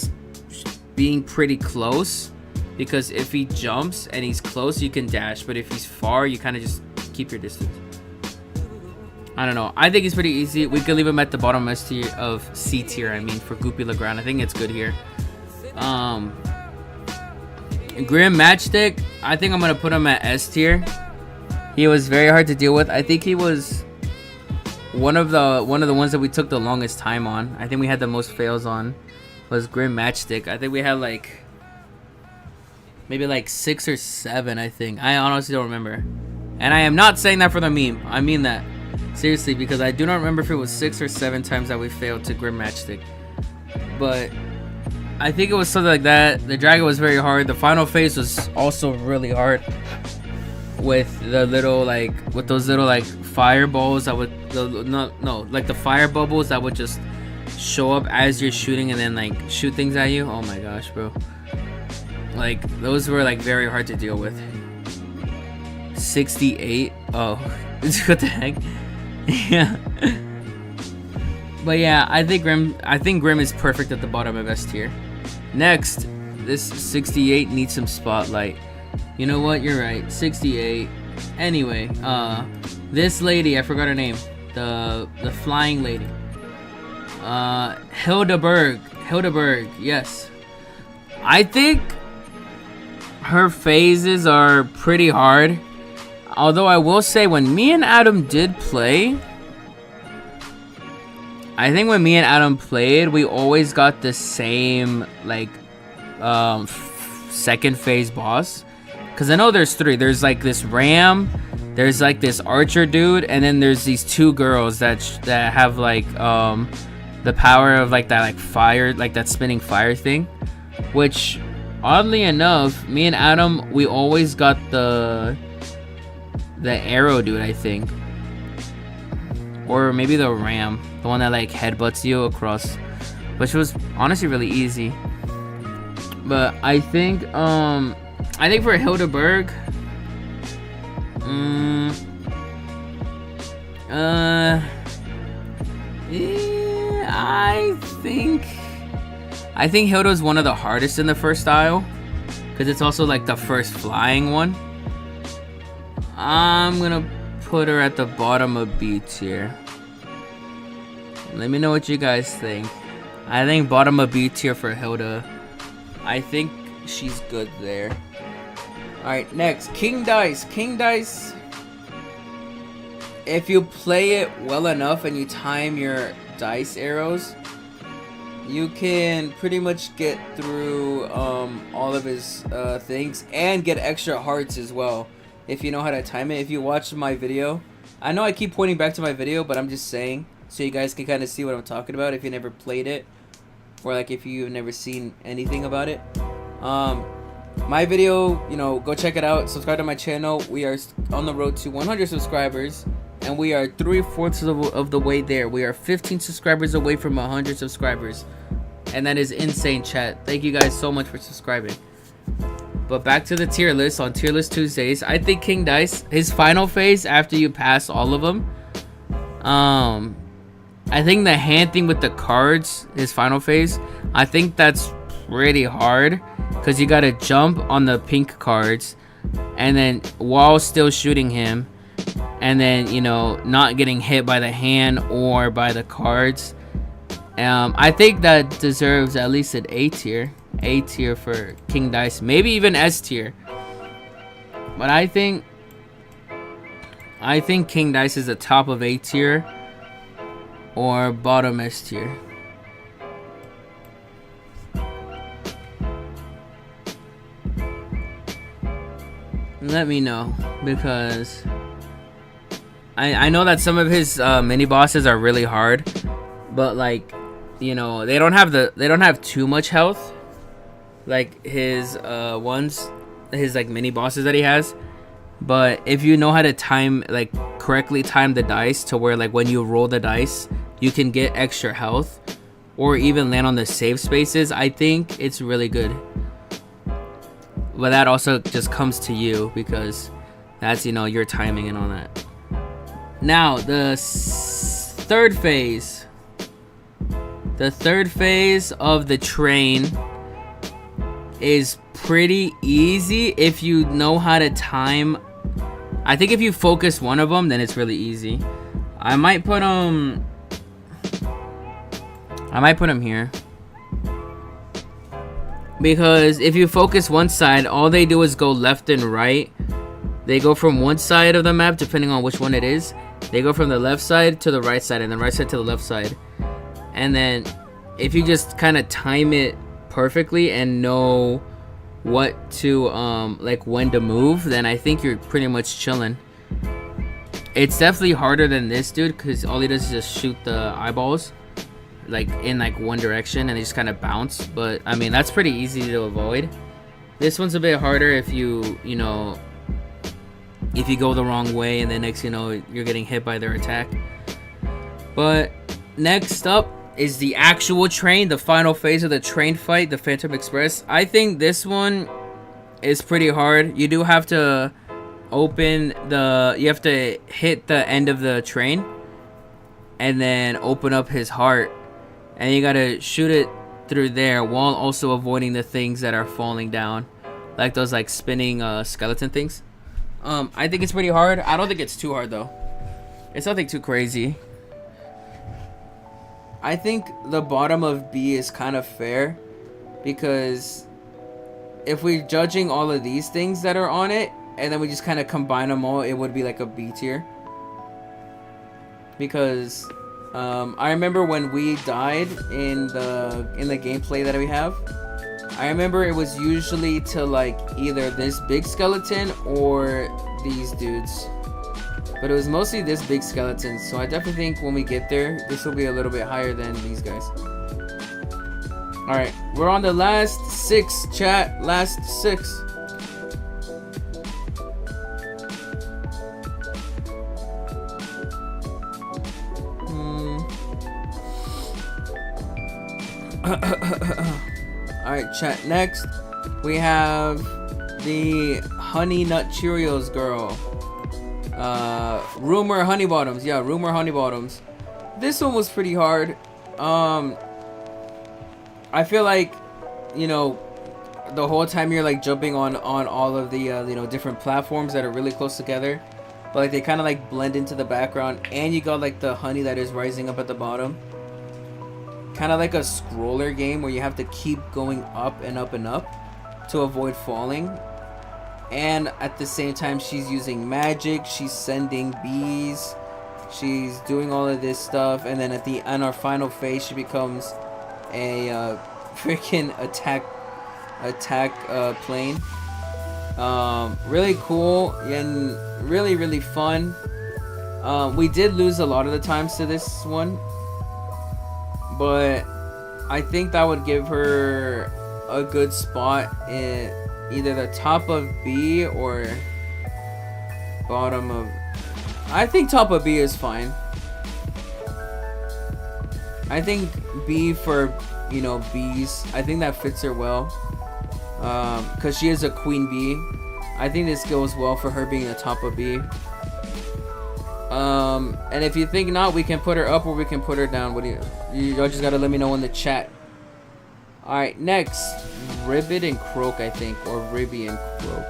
being pretty close. Because if he jumps and he's close, you can dash. But if he's far, you kind of just keep your distance. I don't know. I think it's pretty easy. We could leave him at the bottom S tier of C tier. I mean, for Goopy Legrand, I think it's good here. Grim Matchstick, I think I'm gonna put him at S tier. He was very hard to deal with. I think he was one of the ones that we took the longest time on. I think we had the most fails on was Grim Matchstick. I think we had like maybe like 6 or 7, I think. I honestly don't remember. And I am not saying that for the meme. I mean that. Seriously, because I do not remember if it was 6 or 7 times that we failed to Grim Matchstick. But I think it was something like that. The dragon was very hard. The final phase was also really hard. With the little like, with those little like fireballs that would, like the fire bubbles that would just show up as you're shooting and then like shoot things at you. Oh my gosh, bro. Like, those were like very hard to deal with. 68. Oh, what the heck? Yeah. But yeah, I think Grim is perfect at the bottom of S tier. Next, this 68 needs some spotlight. You know what? You're right. 68. Anyway, this lady, I forgot her name. The flying lady. Hildeberg. Yes. I think her phases are pretty hard. Although I will say, when me and Adam did play, I think when me and Adam played, we always got the same like second phase boss. Cause I know there's 3. There's like this ram, there's like this archer dude, and then there's these 2 girls that have like the power of like that like fire, like that spinning fire thing. Which, oddly enough, me and Adam, we always got the arrow dude, I think. Or maybe the ram, the one that like headbutts you across, which was honestly really easy. But I think for Hildeberg, I think Hilda's one of the hardest in the first style, because it's also like the first flying one. I'm gonna put her at the bottom of B tier. Let me know what you guys think. I think bottom of B tier for Hilda. I think she's good there. Alright, next. King Dice. King Dice. If you play it well enough and you time your dice arrows, you can pretty much get through all of his things and get extra hearts as well if you know how to time it. If you watch my video, I know I keep pointing back to my video, but I'm just saying so you guys can kind of see what I'm talking about if you never played it, or like if you've never seen anything about it. My video, you know, go check it out. Subscribe to my channel. We are on the road to 100 subscribers, and we are 3/4 of the way there. We are 15 subscribers away from 100 subscribers, and that is insane, chat. Thank you guys so much for subscribing. But back to the tier list on Tier List Tuesdays. I think King Dice, his final phase after you pass all of them, I think the hand thing with the cards, his final phase, I think that's pretty hard because you gotta jump on the pink cards and then while still shooting him, and then, you know, not getting hit by the hand or by the cards. I think that deserves at least an A tier. A tier for King Dice, maybe even S tier. But I think King Dice is the top of A tier or bottom S tier. Let me know, because I know that some of his mini bosses are really hard, but like, you know, they don't have too much health like his his like mini bosses that he has. But if you know how to correctly time the dice to where like when you roll the dice you can get extra health or even land on the save spaces, I think it's really good. But that also just comes to you because that's, you know, your timing and all that. Now the third phase. The third phase of the train is pretty easy if you know how to time. I think if you focus one of them, then it's really easy. I might put him here, because if you focus one side, all they do is go left and right. They go from one side of the map, depending on which one it is. They go from the left side to the right side, and then right side to the left side. And then if you just kind of time it perfectly and know what to like when to move, then I think you're pretty much chilling. It's definitely harder than this dude because all he does is just shoot the eyeballs like in like one direction and they just kind of bounce. But I mean, that's pretty easy to avoid. This one's a bit harder if you know, if you go the wrong way and then next you know you're getting hit by their attack. But next up is the actual train, the final phase of the train fight, the Phantom Express. I think this one is pretty hard. You do have to you have to hit the end of the train and then open up his heart, and you gotta shoot it through there while also avoiding the things that are falling down, like those like spinning skeleton things. I think it's pretty hard. I don't think it's too hard though. It's nothing too crazy. I think the bottom of B is kind of fair, because if we're judging all of these things that are on it and then we just kind of combine them all, it would be like a B tier. Because I remember when we died in the gameplay that we have, I remember it was usually to like either this big skeleton or these dudes. But it was mostly this big skeleton, so I definitely think when we get there, this will be a little bit higher than these guys. Alright, we're on the last 6, chat. Last 6. Alright, chat. Next, we have the Honey Nut Cheerios girl. Rumor Honey Bottoms. Yeah, Rumor Honey Bottoms. This one was pretty hard. I feel like, you know, the whole time you're like jumping on all of the you know, different platforms that are really close together, but like they kind of like blend into the background, and you got like the honey that is rising up at the bottom. kind of like a scroller game where you have to keep going up and up and up to avoid falling. And at the same time, she's using magic. She's sending bees. She's doing all of this stuff. And then on our final phase, she becomes a freaking attack plane. Really cool and really, really fun. We did lose a lot of the times to this one, but I think that would give her a good spot in either the top of B or bottom of... I think top of B is fine. I think B for, you know, B's. I think that fits her well. Because she is a queen bee. I think this goes well for her being the top of B. And if you think not, we can put her up or we can put her down. What do y'all just gotta let me know in the chat. Alright, next. Ribbit and Croak, I think. Or Ribby and Croak.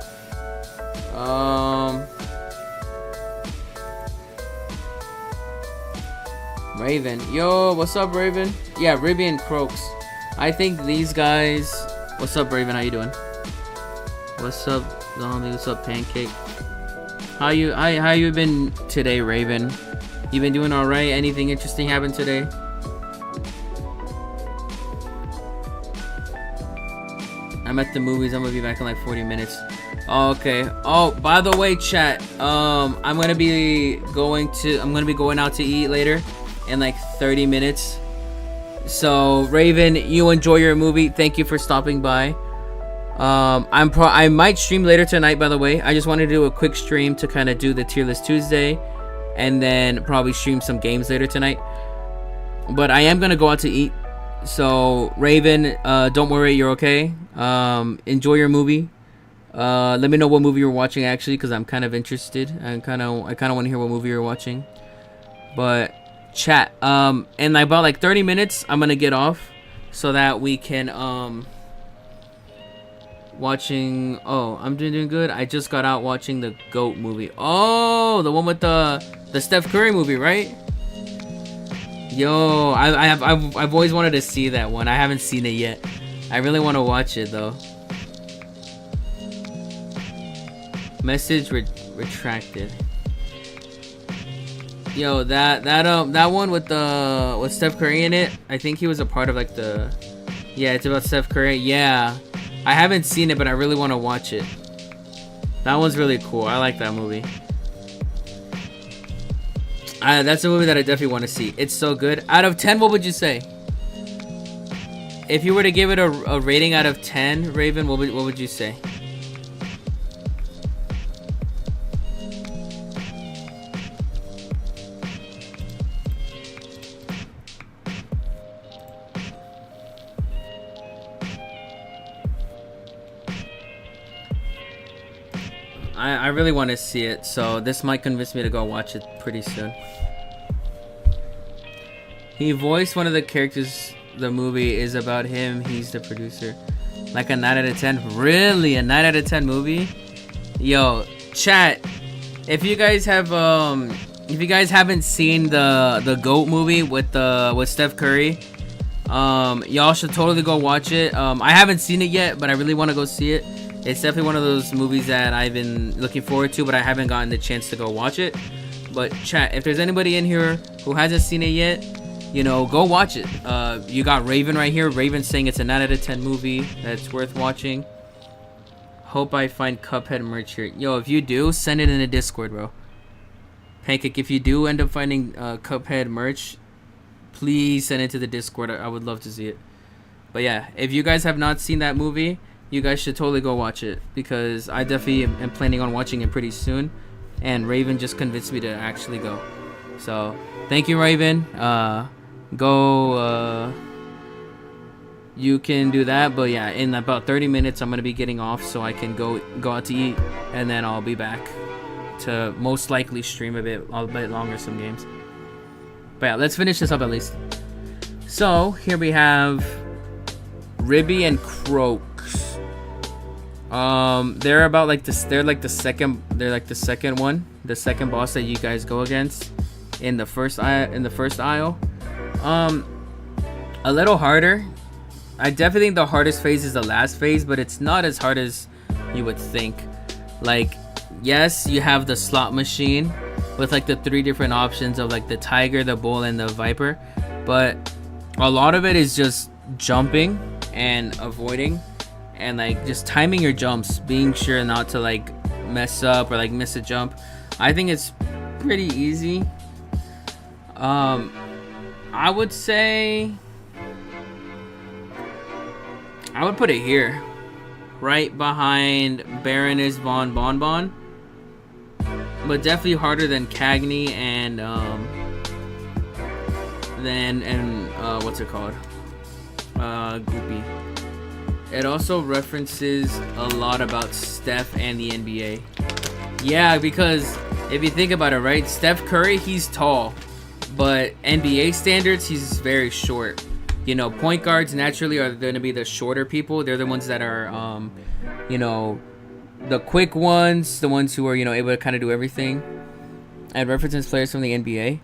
Raven. Yo, what's up, Raven? Yeah, Ribby and Croaks. I think these guys... What's up, Raven? How you doing? What's up, Zombie? What's up, Pancake? How you been today, Raven? You been doing alright? Anything interesting happened today? I'm at the movies. I'm gonna be back in like 40 minutes. Oh, okay. Oh, by the way, chat. I'm gonna be going out to eat later in like 30 minutes. So, Raven, you enjoy your movie. Thank you for stopping by. I might stream later tonight, by the way. I just wanted to do a quick stream to kind of do the tier list Tuesday, and then probably stream some games later tonight. But I am gonna go out to eat. So, Raven, don't worry, you're okay. Enjoy your movie. Let me know what movie you're watching, actually, because I'm kind of interested. I kind of want to hear what movie you're watching. But chat, in about like 30 minutes, I'm gonna get off so that we can watching. Oh, I'm doing good. I just got out watching the GOAT movie. Oh, the one with the Steph Curry movie, right? Yo, I've always wanted to see that one. I haven't seen it yet. I really want to watch it though. Message retracted. Yo, that one with Steph Curry in it. I think he was a part of like the... Yeah, it's about Steph Curry. Yeah, I haven't seen it, but I really want to watch it. That one's really cool. I like that movie. That's a movie that I definitely want to see. It's so good. Out of 10, what would you say? If you were to give it a rating out of 10, Raven, what would you say? I really want to see it, so this might convince me to go watch it pretty soon. He voiced one of the characters. The movie is about him. He's the producer. Like a 9 out of 10. Really? A 9 out of 10 movie? Yo, chat. If you guys haven't seen the GOAT movie with Steph Curry, y'all should totally go watch it. I haven't seen it yet, but I really want to go see it. It's definitely one of those movies that I've been looking forward to, but I haven't gotten the chance to go watch it. But chat, if there's anybody in here who hasn't seen it yet, you know, go watch it. You got Raven right here. Raven saying it's a 9 out of 10 movie that's worth watching. Hope I find Cuphead merch here. Yo, if you do, send it in the Discord, bro. Pancake, if you do end up finding Cuphead merch, please send it to the Discord. I would love to see it. But yeah, if you guys have not seen that movie, you guys should totally go watch it, because I definitely am planning on watching it pretty soon, and Raven just convinced me to actually go. So thank you, Raven. You can do that, but yeah, in about 30 minutes I'm gonna be getting off so I can go out to eat, and then I'll be back to most likely stream a bit longer some games. But yeah, let's finish this up at least. So here we have Ribby and Croaks. They're about like this. They're like the second one, the second boss that you guys go against in the first aisle. A little harder. I definitely think the hardest phase is the last phase, but it's not as hard as you would think. Like, yes, you have the slot machine with like the 3 different options of like the tiger, the bull, and the viper, but a lot of it is just jumping and avoiding and like just timing your jumps, being sure not to like mess up or like miss a jump. I think it's pretty easy. I would say I would put it here, right behind Baroness von Bonbon, but definitely harder than Cagney and what's it called? Goopy. It also references a lot about Steph and the NBA. Yeah, because if you think about it, right? Steph Curry, he's tall, but NBA standards, he's very short. You know, point guards naturally are going to be the shorter people. They're the ones that are, you know, the quick ones, the ones who are, you know, able to kind of do everything. And references players from the NBA.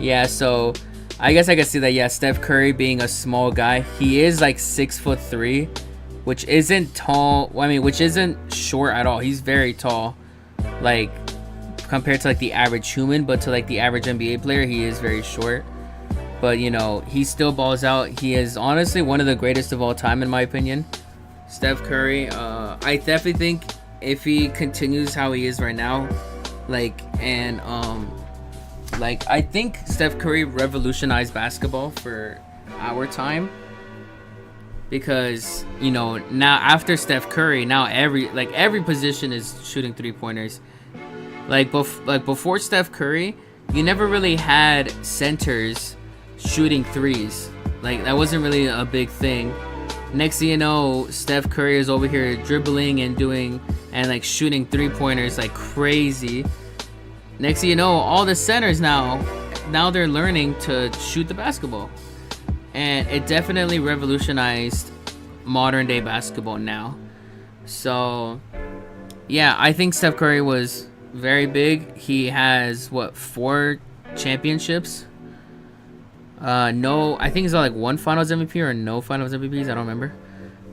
Yeah, so I guess I could see that. Yeah, Steph Curry being a small guy, he is like 6'3", which isn't tall. I mean, which isn't short at all. He's very tall, like compared to like the average human, but to like the average NBA player, he is very short. But you know, he still balls out. He is honestly one of the greatest of all time, in my opinion. Steph Curry. I definitely think if he continues how he is right now, like I think Steph Curry revolutionized basketball for our time, because you know, now after Steph Curry, now every position is shooting 3-pointers. Like before Steph Curry, you never really had centers shooting threes. Like that wasn't really a big thing. Next thing you know, Steph Curry is over here dribbling and doing and like shooting 3-pointers like crazy. Next thing you know, all the centers now they're learning to shoot the basketball. And it definitely revolutionized modern day basketball now. So yeah, I think Steph Curry was very big. He has 4 championships? No, I think he's got like 1 Finals MVP or no Finals MVPs. I don't remember.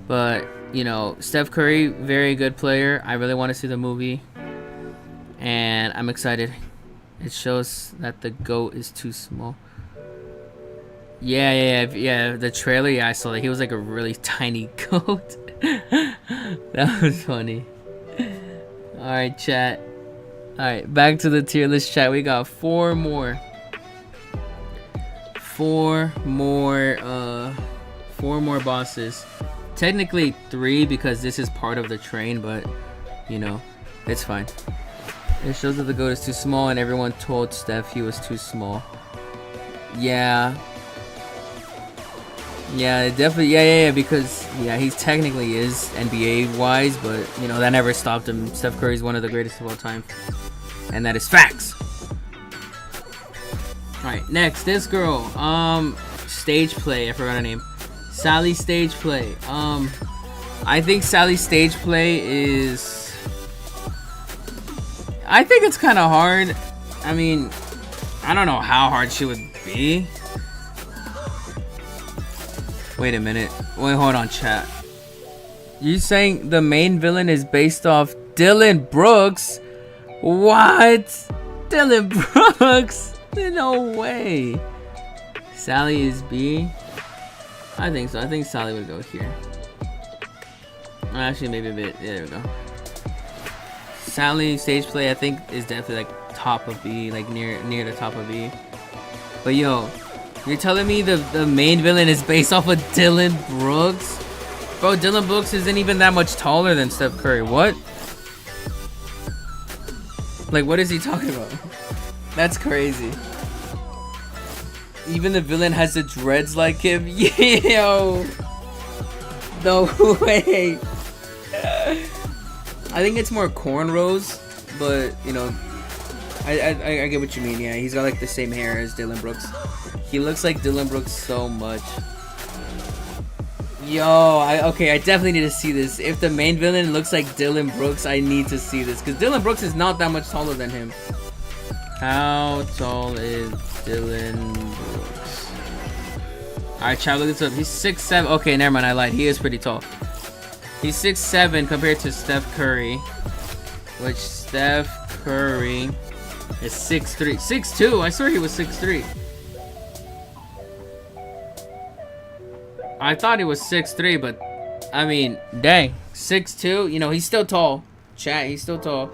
But you know, Steph Curry, very good player. I really want to see the movie, and I'm excited. It shows that the GOAT is too small. Yeah. The trailer, yeah, I saw that. He was like a really tiny GOAT. That was funny. All right, chat. All right, back to the tier list, chat. We got 4 more. 4 more bosses. Technically 3 because this is part of the train, but you know, it's fine. It shows that the GOAT is too small, and everyone told Steph he was too small. Yeah, definitely. Yeah, because yeah, he technically is NBA wise, but you know, that never stopped him. Steph Curry is one of the greatest of all time, and that is facts. Alright, next, this girl, stage play, I forgot her name. Sally stage play. I think Sally's stage play is, I think it's kind of hard. I mean, I don't know how hard she would be. Wait a minute. Wait, hold on, chat. You saying the main villain is based off Dylan Brooks? What? Dylan Brooks? No way. Sally is B. I think so. I think Sally would go here. Actually, maybe a bit. Yeah, there we go. Sally stage play, I think, is definitely like top of B, like near the top of B. But yo, you're telling me the main villain is based off of Dylan Brooks? Bro, Dylan Brooks isn't even that much taller than Steph Curry. What? Like, what is he talking about? That's crazy. Even the villain has the dreads like him. Yo. No way. I think it's more cornrows, but you know, I get what you mean. Yeah, he's got like the same hair as Dylan Brooks. He looks like Dylan Brooks so much. Yo, okay, I definitely need to see this. If the main villain looks like Dylan Brooks, I need to see this, because Dylan Brooks is not that much taller than him. How tall is Dylan Brooks? Alright, chat, look this up. He's 6'7". Okay, never mind, I lied. He is pretty tall. He's 6'7" compared to Steph Curry. Which Steph Curry is 6'3". 6'2". I swear he was 6'3". I thought he was 6'3", but I mean, dang. 6'2". You know, he's still tall. Chat, he's still tall.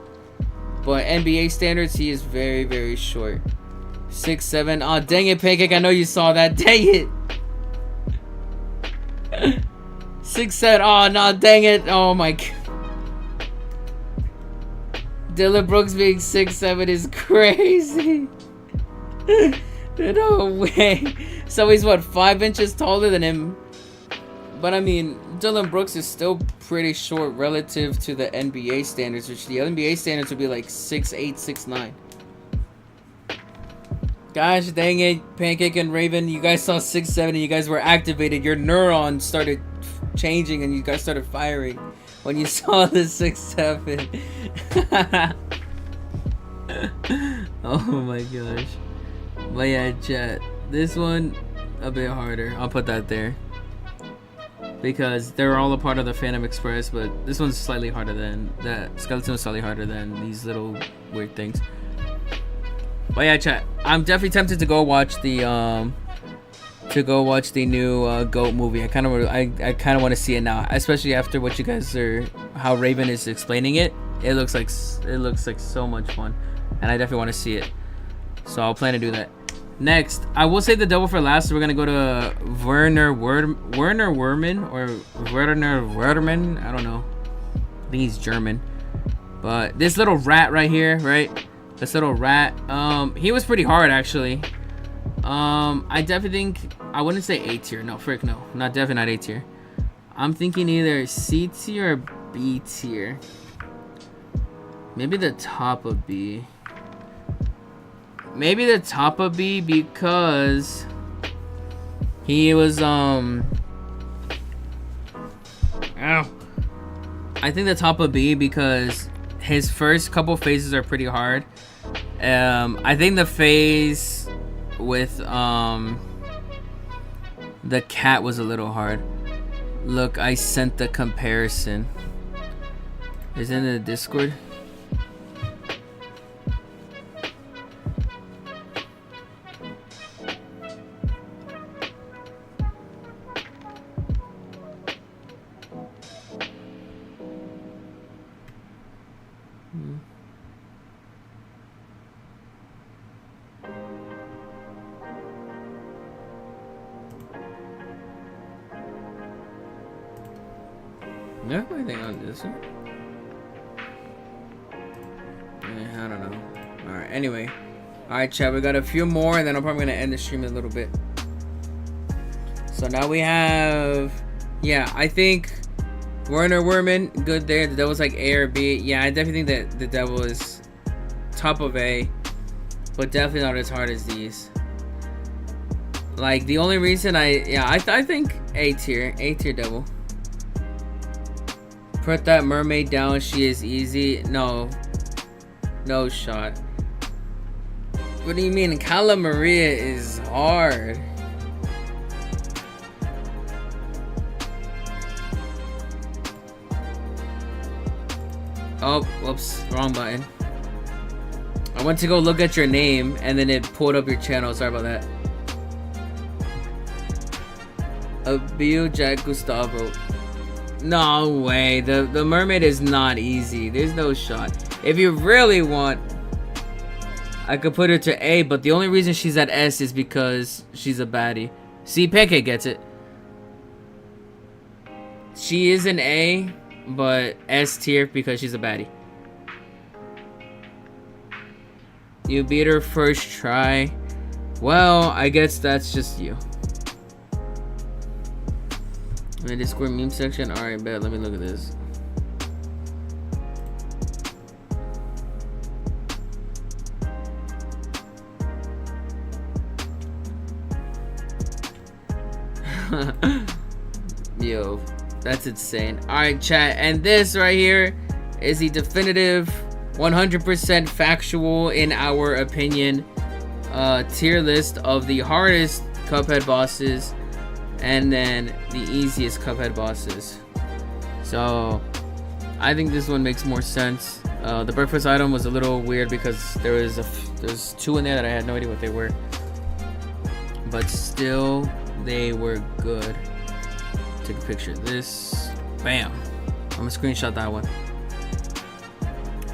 But NBA standards, he is very, very short. 6'7". Oh, dang it, Pancake. I know you saw that. Dang it. 6'7". Oh, no, dang it. Oh, my God. Dylan Brooks being 6'7" is crazy. No way. So he's, what, 5 inches taller than him? But, I mean, Dylan Brooks is still pretty short relative to the NBA standards, which the NBA standards would be like 6'8", 6'9". Gosh dang it, Pancake and Raven, you guys saw 6'7" and you guys were activated. Your neurons started changing and you guys started firing when you saw the 6'7". Oh my gosh. But yeah, chat. This one, a bit harder. I'll put that there. Because they're all a part of the Phantom Express, but this one's slightly harder than that. Skeleton was slightly harder than these little weird things. But yeah, chat. I'm definitely tempted to go watch the new Goat movie. I kind of want to see it now, especially after what you guys are, how Raven is explaining it. It looks like so much fun, and I definitely want to see it. So I'll plan to do that. Next, I will save the double for last. So we're gonna go to Werner Werman or Werner Werman. I don't know. I think he's German. But this little rat right here, right? This little rat. He was pretty hard actually. I definitely think I wouldn't say A tier. No, frick, no. Definitely not A tier. I'm thinking either C tier or B tier. Maybe the top of B. Maybe the top of B because he was ow. I think the top of B because his first couple phases are pretty hard. I think the phase with the cat was a little hard. Look, I sent the comparison. Is it in the Discord? No, anything on this one? Yeah, I don't know. Alright, anyway. Alright, chat, we got a few more, and then I'm probably going to end the stream in a little bit. So now we have... Yeah, I think Werner Werman, good there. The Devil's like A or B. Yeah, I definitely think that the Devil is top of A, but definitely not as hard as these. Like, the only reason I think A tier Devil. Put that mermaid down, she is easy. No shot. What do you mean? Cala Maria is hard. Oh, whoops, wrong button. I went to go look at your name and then it pulled up your channel. Sorry about that. Abio Jack Gustavo. No way. The mermaid is not easy. There's no shot. If you really want, I could put her to A, but the only reason she's at S is because she's a baddie. See, Pancake gets it. She is an A, but S tier because she's a baddie. You beat her first try. Well, I guess that's just you. In the Discord meme section. Alright, bet. Let me look at this. Yo, that's insane. Alright, chat. And this right here is the definitive 100% factual, in our opinion, tier list of the hardest Cuphead bosses. and then the easiest Cuphead bosses. So I think this one makes more sense. The breakfast item was a little weird because there's 2 in there that I had no idea what they were, but still they were good. Take a picture of this. Bam. I'm gonna screenshot that one.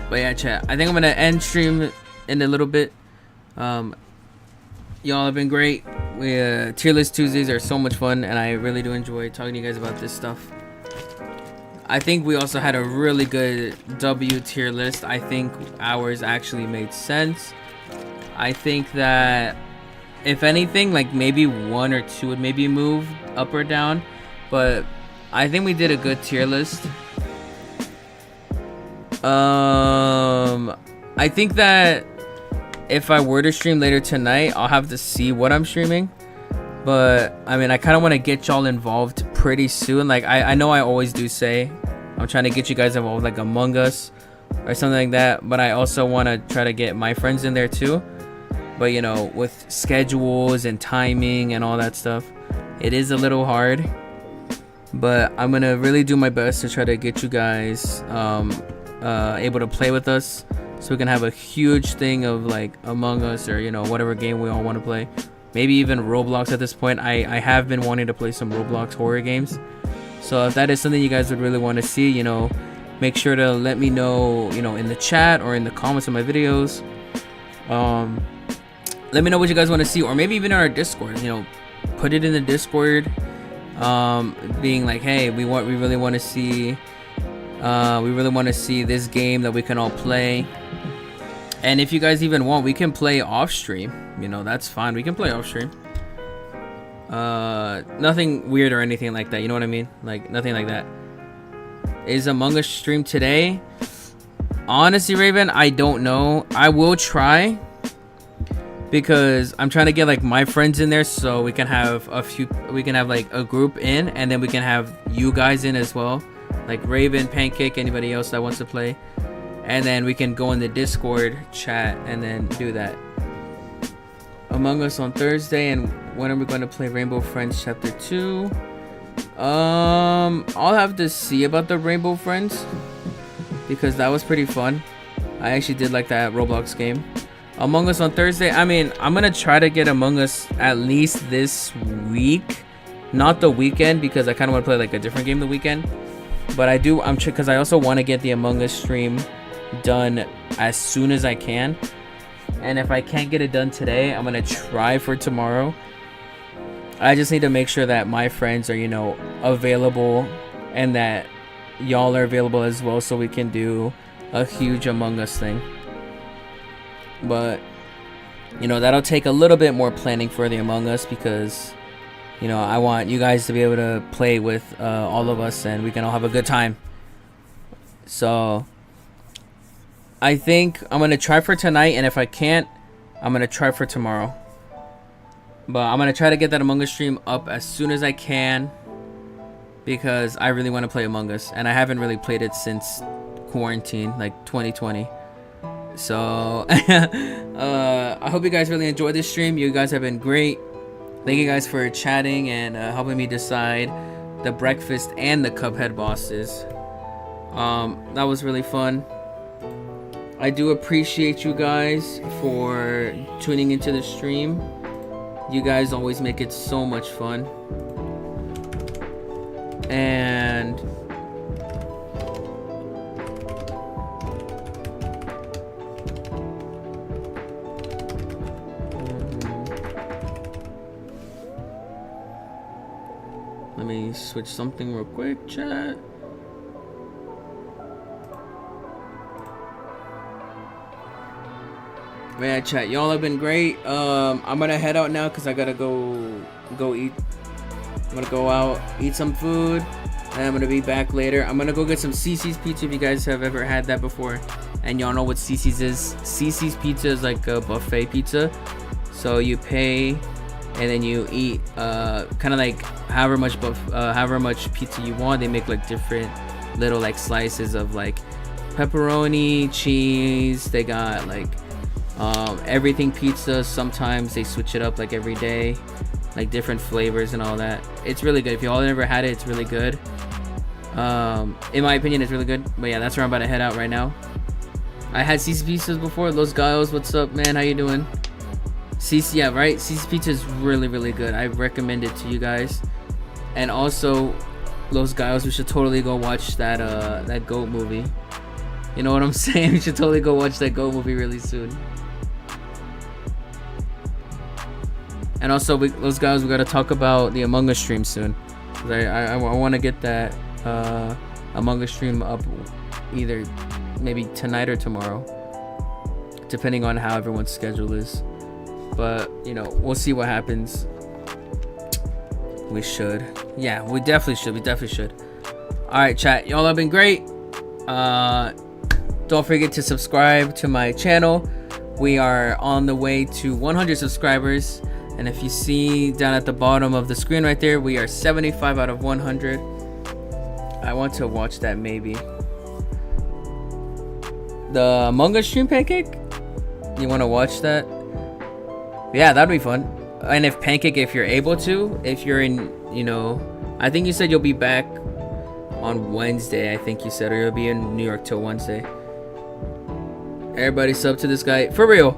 But yeah, chat, I think I'm gonna end stream in a little bit. Y'all have been great. Tier list Tuesdays are so much fun, and I really do enjoy talking to you guys about this stuff. I think we also had a really good W tier list. I think ours actually made sense. I think that if anything, like maybe 1 or 2 would maybe move up or down, but I think we did a good tier list. I think that if I were to stream later tonight, I'll have to see what I'm streaming. But I mean, I kind of want to get y'all involved pretty soon. Like I know I always do say I'm trying to get you guys involved, like Among Us or something like that. But I also want to try to get my friends in there too. But you know, with schedules and timing and all that stuff, it is a little hard. But I'm gonna really do my best to try to get you guys able to play with us, so we can have a huge thing of like Among Us, or you know, whatever game we all want to play. Maybe even Roblox at this point. I have been wanting to play some Roblox horror games. So if that is something you guys would really want to see, you know, make sure to let me know, you know, in the chat or in the comments of my videos. Let me know what you guys want to see, or maybe even in our Discord, you know, put it in the Discord, being like, hey, we really want to see this game that we can all play. And if you guys even want, we can play off stream. You know, that's fine. We can play off stream. Nothing weird or anything like that. You know what I mean? Like nothing like that. Is Among Us stream today? Honestly, Raven, I don't know. I will try, because I'm trying to get like my friends in there, so we can have like a group in, and then we can have you guys in as well, like Raven, Pancake, anybody else that wants to play. And then we can go in the Discord chat and then do that. Among Us on Thursday, and when are we going to play Rainbow Friends Chapter 2? I'll have to see about the Rainbow Friends, because that was pretty fun. I actually did like that Roblox game. Among Us on Thursday, I mean, I'm going to try to get Among Us at least this week. Not the weekend, because I kind of want to play like a different game the weekend. But because I also want to get the Among Us stream done as soon as I can. And if I can't get it done today, I'm gonna try for tomorrow. I just need to make sure that my friends are, you know, available, and that y'all are available as well, so we can do a huge Among Us thing. But you know, that'll take a little bit more planning for the Among Us, because you know, I want you guys to be able to play with all of us, and we can all have a good time. So I think I'm going to try for tonight, and if I can't, I'm going to try for tomorrow. But I'm going to try to get that Among Us stream up as soon as I can, because I really want to play Among Us, and I haven't really played it since quarantine, like 2020. So I hope you guys really enjoyed this stream. You guys have been great. Thank you guys for chatting and helping me decide the breakfast and the Cuphead bosses. That was really fun. I do appreciate you guys for tuning into the stream. You guys always make it so much fun. And let me switch something real quick, chat. Man, chat, y'all have been great. I'm gonna head out now because I gotta go eat. I'm gonna go out, eat some food, and I'm gonna be back later. I'm gonna go get some Cece's pizza if you guys have ever had that before, and y'all know what Cece's is. Cece's pizza is like a buffet pizza, so you pay and then you eat kind of like however much pizza you want. They make like different little like slices of like pepperoni, cheese. They got like everything pizza. Sometimes they switch it up like every day. like different flavors and all that. It's really good. If y'all never had it, it's really good. In my opinion, it's really good. But yeah, that's where I'm about to head out right now. I had CC pizzas before. Los Gallos, what's up, man? How you doing? CC, yeah, right? CC pizza is really, really good. I recommend it to you guys. And also, Los Gallos, we should totally go watch that goat movie. You know what I'm saying? We should totally go watch that goat movie really soon. And also, Los Gallos, we gotta talk about the Among Us stream soon. I want to get that Among Us stream up either maybe tonight or tomorrow, depending on how everyone's schedule is. But you know, we'll see what happens. We should. Yeah, we definitely should. All right, chat, y'all have been great. Don't forget to subscribe to my channel. We are on the way to 100 subscribers, and if you see down at the bottom of the screen right there, we are 75 out of 100. I want to watch that maybe. The Among Us stream, Pancake? You want to watch that? Yeah, that'd be fun. And if Pancake, if you're able to, if you're in, you know, I think you said you'll be back on Wednesday, I think you said, or you'll be in New York till Wednesday. Everybody sub to this guy. For real.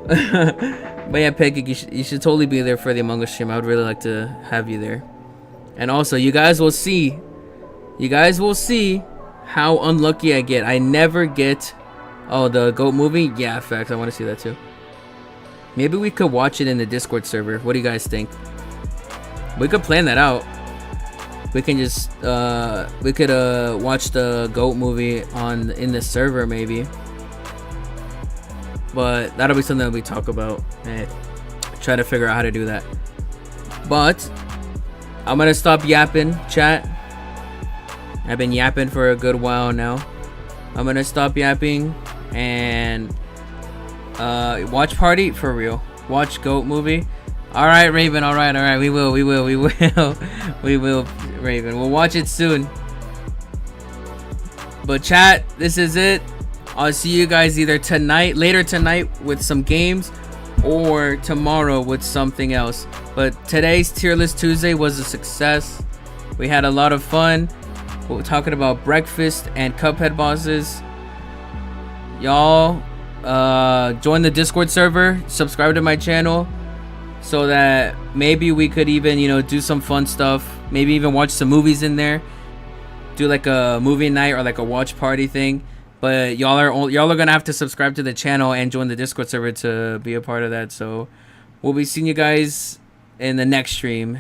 But yeah, Pancake, you should totally be there for the Among Us stream. I would really like to have you there. And also, you guys will see how unlucky I get. I never get... Oh, the GOAT movie? Yeah, facts. I want to see that too. Maybe we could watch it in the Discord server. What do you guys think? We could plan that out. We can just we could watch the GOAT movie in the server maybe. But that'll be something that we talk about and try to figure out how to do that. But I'm gonna stop yapping, chat. I've been yapping for a good while now. I'm gonna stop yapping and watch party for real. Watch GOAT movie. All right, Raven. All right. We will, Raven. We'll watch it soon. But chat, this is it. I'll see you guys either later tonight with some games, or tomorrow with something else. But today's Tier List Tuesday was a success. We had a lot of fun. We're talking about breakfast and Cuphead bosses. Y'all join the Discord server, subscribe to my channel, so that maybe we could even, you know, do some fun stuff. Maybe even watch some movies in there. Do like a movie night or like a watch party thing. But y'all are gonna have to subscribe to the channel and join the Discord server to be a part of that. So we'll be seeing you guys in the next stream.